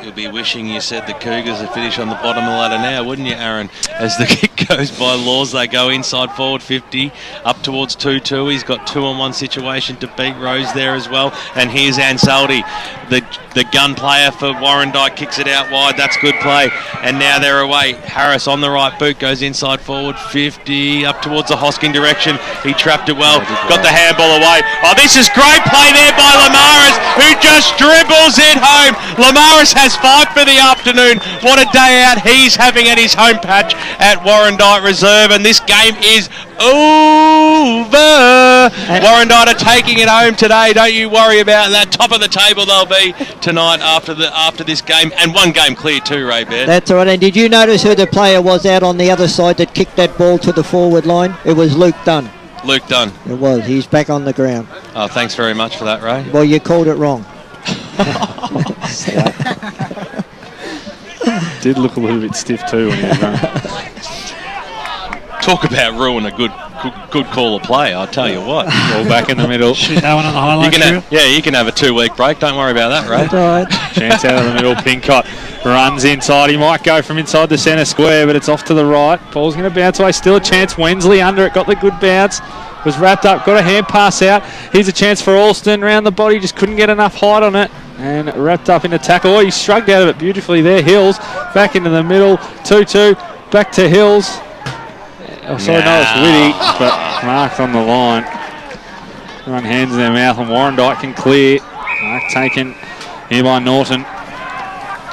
You'll be wishing you said the Cougars would finish on the bottom of the ladder now, wouldn't you, Aaron? As the kick goes by Laws, they go inside forward 50, up towards 2-2. He's got 2-on-1 situation to beat Rose there as well. And here's Ansaldi, the gun player for Warrandyte, kicks it out wide. That's good play. And now they're away. Harris on the right boot goes inside forward 50, up towards the Hosking direction. He trapped it well, got the handball away. Oh, this is great play there by Lamaris, who just dribbles it home. Lamaris has 5 for the afternoon. What a day out he's having at his home patch at Warrandyte Reserve, and this game is over. Warrandyte are taking it home today. Don't you worry about that. Top of the table they'll be tonight after this game, and one game clear too, Ray Baird. That's all right. And did you notice who the player was out on the other side that kicked that ball to the forward line? It was Luke Dunn. Luke Dunn. It was. He's back on the ground. Oh, thanks very much for that, Ray. Well, you called it wrong. Did look a little bit stiff too when he was running. Talk about ruin a good call of play, I'll tell you what. Ball back in the middle. Shoot that one on the highlight. You can have a 2-week break. Don't worry about that, Ray. That's all right. Chance out of the middle. Pincott runs inside. He might go from inside the centre square, but it's off to the right. Ball's going to bounce away. Still a chance. Wensley under it. Got the good bounce. Was wrapped up. Got a hand pass out. Here's a chance for Alston. Round the body. Just couldn't get enough height on it. And wrapped up in a tackle. Oh, he shrugged out of it beautifully there. Hills back into the middle. 2-2. Back to Hills. Oh, sorry, no, it's Whitty, but marked on the line. Run hands in their mouth, and Warrandyte can clear. Mark taken here by Norton.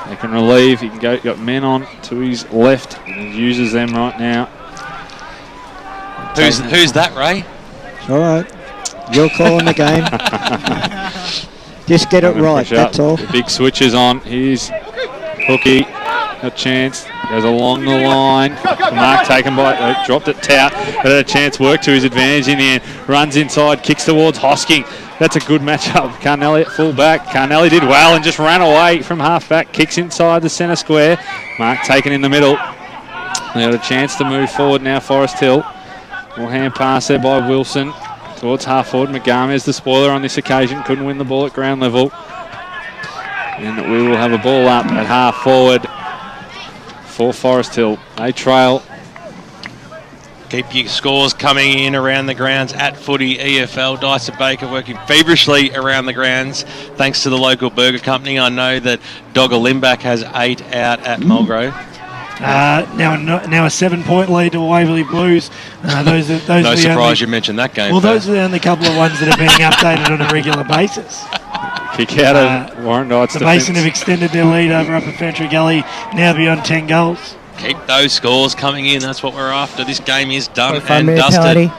They can relieve. He can go. Got men on to his left, and he uses them right now. Who's that, Ray? All right. You're calling the game. Just get it right, that's all. The big switches on. Here's Hookie. A chance. Goes along the line. Mark taken by, dropped it Tout, but had a chance, work to his advantage in the end. Runs inside, kicks towards Hosking. That's a good matchup. Carnelli at full back. Carnelli did well and just ran away from half back. Kicks inside the centre square. Mark taken in the middle. They got a chance to move forward now, Forest Hill. More hand pass there by Wilson towards half forward. Megami is the spoiler on this occasion. Couldn't win the ball at ground level. And we will have a ball up at half forward for Forest Hill. They trail. Keep your scores coming in around the grounds at footy. EFL, Dyson Baker working feverishly around the grounds thanks to the local burger company. I know that Dogger Limbach has 8 out at Mulgrove. Now a 7-point lead to Waverley Blues. Those no surprise you mentioned that game. Well, those are the only couple of ones that are being updated on a regular basis. Kick out of Warrandyte's The Basin have extended their lead over Upper Fantry Gully, now beyond 10 goals. Keep those scores coming in. That's what we're after. This game is done and dusted. Penalty.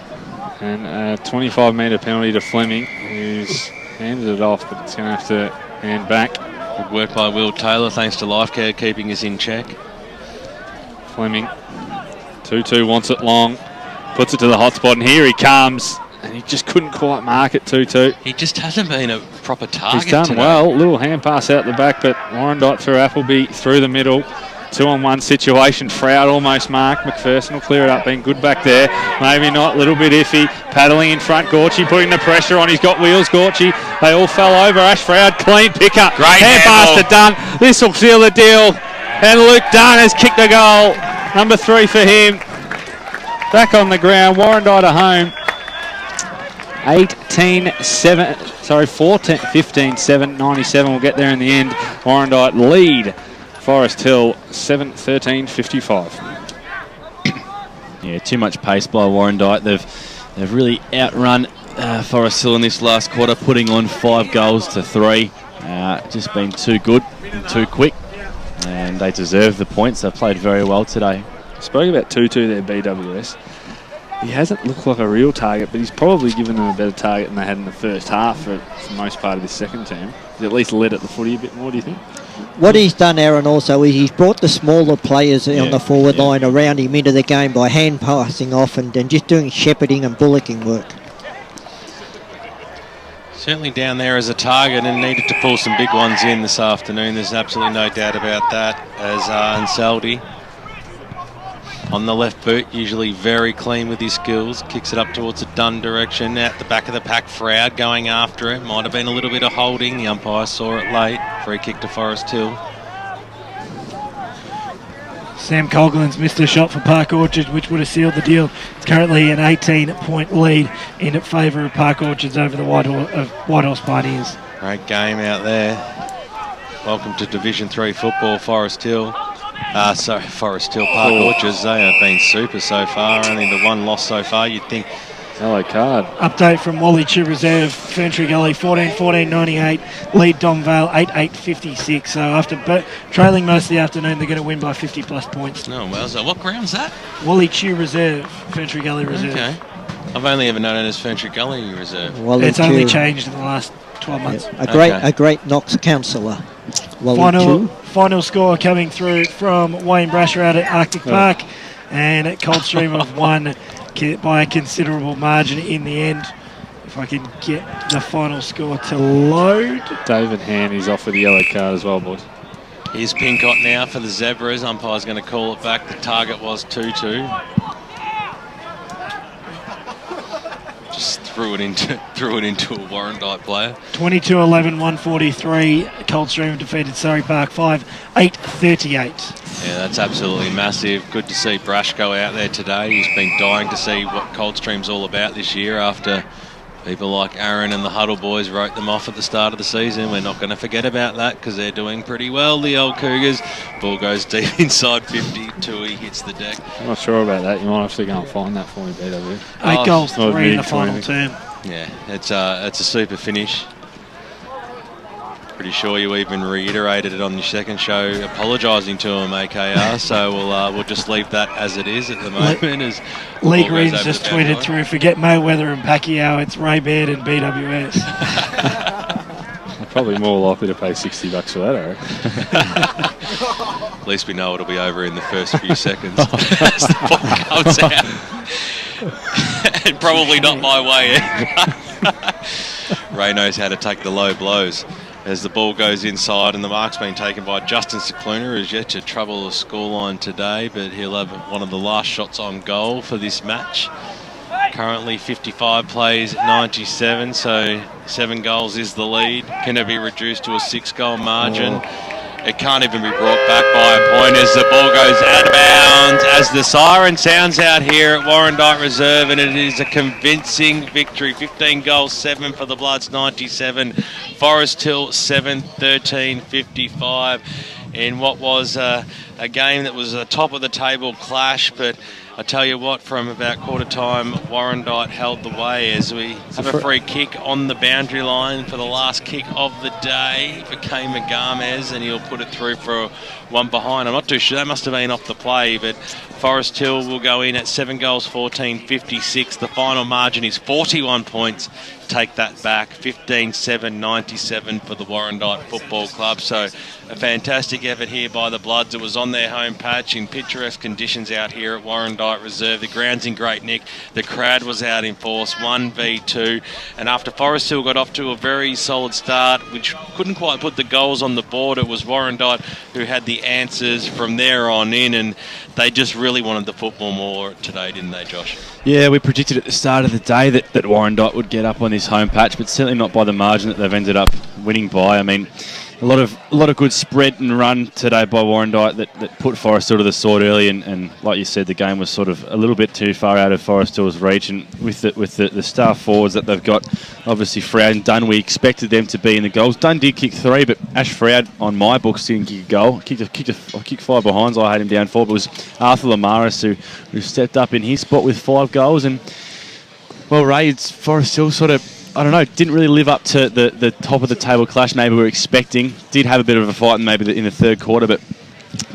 And a 25-metre penalty to Fleming, who's handed it off, but it's going to have to hand back. Good work by Will Taylor, thanks to Lifecare keeping us in check. Fleming, 2-2 wants it long, puts it to the hot spot, and here he comes. And he just couldn't quite mark it 2-2. He just hasn't been a proper target. He's done today. well. Little hand pass out the back, but Warrandyte through Appleby through the middle. 2-on-1 situation. Froud almost marked. McPherson will clear it up. Being good back there. Maybe not. Little bit iffy. Paddling in front. Gorchie putting the pressure on. He's got wheels. Gorchie. They all fell over. Ash Froud clean pickup. Great hand pass to Dunn. This will seal the deal. And Luke Dunn has kicked the goal. Number 3 for him. Back on the ground. Warrandyte at home. 15-7, 97. We'll get there in the end. Warrandyte lead Forest Hill 7-13-55. Yeah, too much pace by Warrandyte. They've really outrun Forest Hill in this last quarter, putting on 5 goals to 3. Just been too good and too quick, and they deserve the points. They've played very well today. Spoke about 2-2 there, BWS. He hasn't looked like a real target, but he's probably given them a better target than they had in the first half for the most part of this second term. He's at least led at the footy a bit more, do you think? What he's done, Aaron, also is he's brought the smaller players on the forward line around him into the game by hand passing off and just doing shepherding and bullocking work. Certainly down there as a target and needed to pull some big ones in this afternoon. There's absolutely no doubt about that, as Ansaldi on the left boot, usually very clean with his skills. Kicks it up towards the Dunn direction. Out the back of the pack, Froud going after it. Might have been a little bit of holding. The umpire saw it late. Free kick to Forest Hill. Sam Colglin's missed a shot for Park Orchard, which would have sealed the deal. It's currently an 18-point lead in favour of Park Orchards over the White Horse Pioneers. Great game out there. Welcome to Division 3 football, Forest Hill. Forest Hill, Park Orchards. They have been super so far. Only the one loss so far. You'd think. Yellow card. Update from Wally Chew Reserve, Fantry Gully 14-14-98, lead Domvale 8-8-56. So after trailing most of the afternoon, they're going to win by 50+ points. Oh, well, so what ground's that? Wally Chew Reserve, Fantry Gully Reserve. Okay. I've only ever known it as Fantry Gully Reserve. Wally it's Chew. only changed in the last 12 months. A great Knox councillor. Final score coming through from Wayne Brasher out at Arctic Park, and at Coldstream have won by a considerable margin in the end. If I can get the final score to load. David Haney's off with the yellow card as well, boys. Here's Pincott now for the Zebras. Umpire's going to call it back. The target was 2-2. Just threw it into a Warrandyte player. 22-11-143. Coldstream defeated Surrey Park 5-8-38. Yeah, that's absolutely massive. Good to see Brash go out there today. He's been dying to see what Coldstream's all about this year after People like Aaron and the Huddle boys wrote them off at the start of the season. We're not going to forget about that because they're doing pretty well, the old Cougars. Ball goes deep inside 50. Tui hits the deck. I'm not sure about that. You might have to go and find that for me, BW. 8 goals, 3 in the final term. Yeah, it's a super finish. Pretty sure you even reiterated it on your second show, apologising to him, AKR. So we'll just leave that as it is at the moment. As Lee Green's just tweeted through, forget Mayweather and Pacquiao, it's Ray Baird and BWS. I'm probably more likely to pay $60 for that, I reckon. At least we know it'll be over in the first few seconds as the ball comes out. And probably not my way either. Ray knows how to take the low blows. As the ball goes inside and the mark's been taken by Justin Cicluna, who's yet to trouble the scoreline today, but he'll have one of the last shots on goal for this match. Currently 55 plays, 97, so 7 goals is the lead. Can it be reduced to a 6-goal margin? It can't even be brought back by a point as the ball goes out of bounds as the siren sounds out here at Warrandyte Reserve, and it is a convincing victory. 15 goals, 7 for the Bloods, 97. Forest Hill 7, 13, 55. In what was a game that was a top of the table clash, but I tell you what, from about quarter time, Warrandyte held the way as we have a free kick on the boundary line for the last kick of the day for Kay Magamez, and he'll put it through for one behind. I'm not too sure, that must have been off the play, but Forest Hill will go in at 7 goals, 14, 56. The final margin is 41 points. Take that back, 15-7, 97 for the Warrandyte Football Club. So a fantastic effort here by the Bloods. It was on their home patch in picturesque conditions out here at Warrandyte Reserve. The ground's in great nick. The crowd was out in force, 1v2. And after Forest Hill got off to a very solid start, which couldn't quite put the goals on the board, it was Warrandyte who had the answers from there on in, and they just really wanted the football more today, didn't they, Josh? Yeah, we predicted at the start of the day that Warrandyte would get up on this home patch, but certainly not by the margin that they've ended up winning by. I mean, a lot of good spread and run today by Warrandyte that put Forest Hill to the sword early, and like you said, the game was sort of a little bit too far out of Forest Hill's reach. And with the star forwards that they've got, obviously Froud and Dunn, we expected them to be in the goals. Dunn did kick 3, but Ash Froud on my books didn't kick a goal. Kicked 5 behinds. I had him down 4, but it was Arthur Lamaris who stepped up in his spot with 5 goals. And well, Ray, it's Forest Hill sort of, I don't know, didn't really live up to the top of the table clash maybe we were expecting. Did have a bit of a fight maybe in the third quarter, but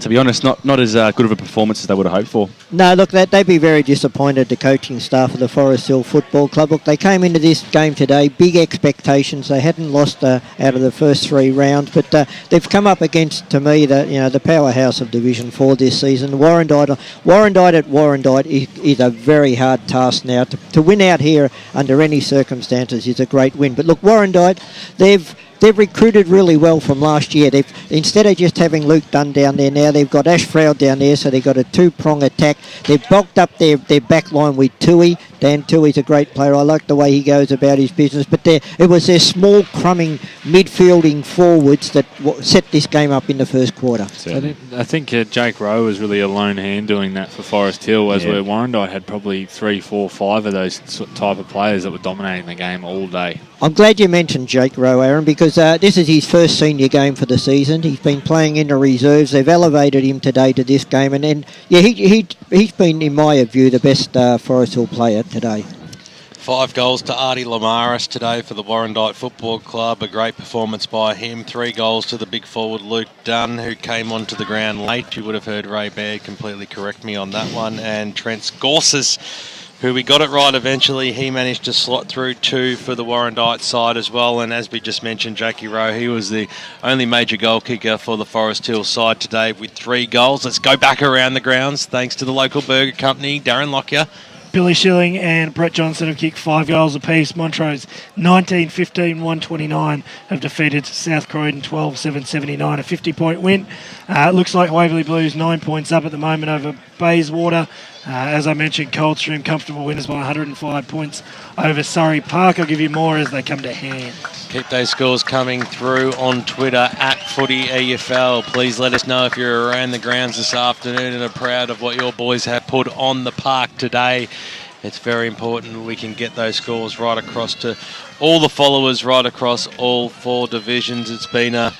to be honest, not as good of a performance as they would have hoped for. No, look, they'd be very disappointed, the coaching staff of the Forest Hill Football Club. Look, they came into this game today, big expectations. They hadn't lost out of the first 3 rounds, but they've come up against, to me, the powerhouse of Division 4 this season. Warrandyte at Warrandyte is a very hard task now. To win out here under any circumstances is a great win. But look, Warrandyte, they've recruited really well from last year. Instead of just having Luke Dunn down there now, they've got Ash Froud down there, so they've got a 2-prong attack. They've bulked up their back line with Tui. Dan Tui's a great player. I like the way he goes about his business. But it was their small, crumbing midfielding forwards that set this game up in the first quarter. I think Jake Rowe was really a lone hand doing that for Forest Hill, where Warrandyte had probably 3, 4, 5 of those type of players that were dominating the game all day. I'm glad you mentioned Jake Rowe, Aaron, because this is his first senior game for the season. He's been playing in the reserves. They've elevated him today to this game, and then he's been, in my view, the best Forest Hill player today. 5 goals to Artie Lamaris today for the Warrandyte Football Club. A great performance by him. 3 goals to the big forward Luke Dunn, who came onto the ground late. You would have heard Ray Baird completely correct me on that one. And Trent Scorses, who we got it right eventually. He managed to slot through 2 for the Warrandyte side as well. And as we just mentioned, Jakey Rowe, he was the only major goal kicker for the Forest Hill side today with 3 goals. Let's go back around the grounds. Thanks to the local burger company, Darren Lockyer. Billy Schilling and Brett Johnson have kicked 5 goals apiece. Montrose 19-15, 129 have defeated South Croydon 12-7, 79, a 50-point win. Looks like Waverley Blues 9 points up at the moment over Bayswater. As I mentioned, Coldstream comfortable winners by 105 points over Surrey Park. I'll give you more as they come to hand. Keep those scores coming through on Twitter at FootyEFL. Please let us know if you're around the grounds this afternoon and are proud of what your boys have put on the park today. it's very important we can get those scores right across to all the followers, right across all 4 divisions. It's been a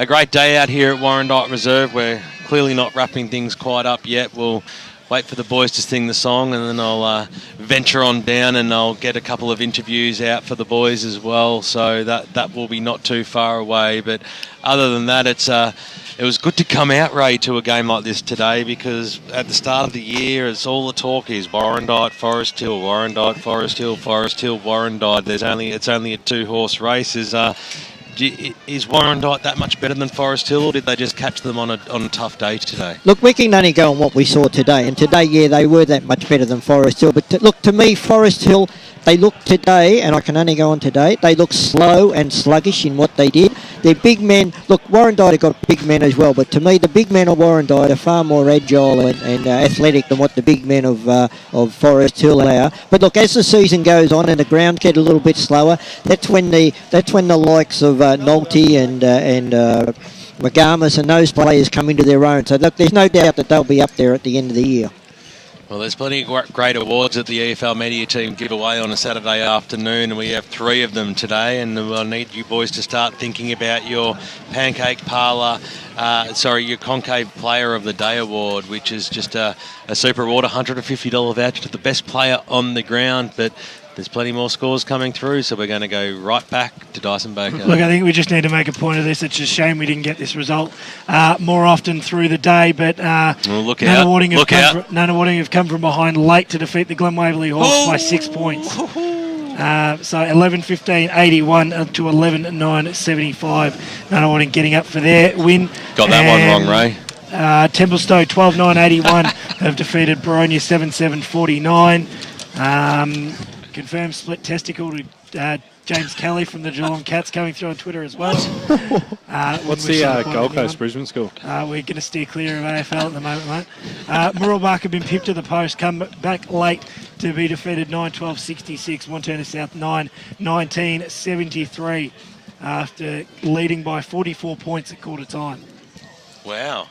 great day out here at Warrandyte Reserve. We're clearly not wrapping things quite up yet. We'll wait for the boys to sing the song, and then I'll venture on down and I'll get a couple of interviews out for the boys as well, so that will be not too far away. But other than that, it was good to come out, Ray, to a game like this today, because at the start of the year, it's all the talk is Warrandyte, Forest Hill, Warrandyte, Forest Hill, Forest Hill, Warrandyte. It's only a 2-horse race. Is Warrandyte that much better than Forest Hill, or did they just catch them on a tough day today? Look, we can only go on what we saw today, and today, yeah, they were that much better than Forest Hill. But to me, Forest Hill, they look today, and I can only go on today, they look slow and sluggish in what they did. Their big men, look, Warrandyte have got big men as well, but to me, the big men of Warrandyte are far more agile and athletic than what the big men of Forest Hill are. But look, as the season goes on and the ground get a little bit slower, that's when the likes of Nolte and McGarmus and those players come into their own. So look, there's no doubt that they'll be up there at the end of the year. Well, there's plenty of great awards that the EFL Media Team give away on a Saturday afternoon, and we have 3 of them today, and we'll need you boys to start thinking about your Pancake Parlour, your Concave Player of the Day award, which is just a super award, $150 voucher to the best player on the ground. But there's plenty more scores coming through, so we're going to go right back to Dyson Baker. Look, I think we just need to make a point of this. It's a shame we didn't get this result more often through the day, but Nunawading have come from behind late to defeat the Glen Waverley Hawks by 6 points. So 11-15-81 to 11-9-75. Nunawading getting up for their win. Got that one wrong, Ray. Templestowe 12-9-81 have defeated Boronia 7-7-49. Confirmed split testicle to James Kelly from the Geelong Cats coming through on Twitter as well. What's the Gold Coast Brisbane score? We're going to steer clear of AFL at the moment, mate. Murrelbach have been pipped to the post, come back late to be defeated 9-12-66. Montana South 9-19-73 after leading by 44 points at quarter time. Wow.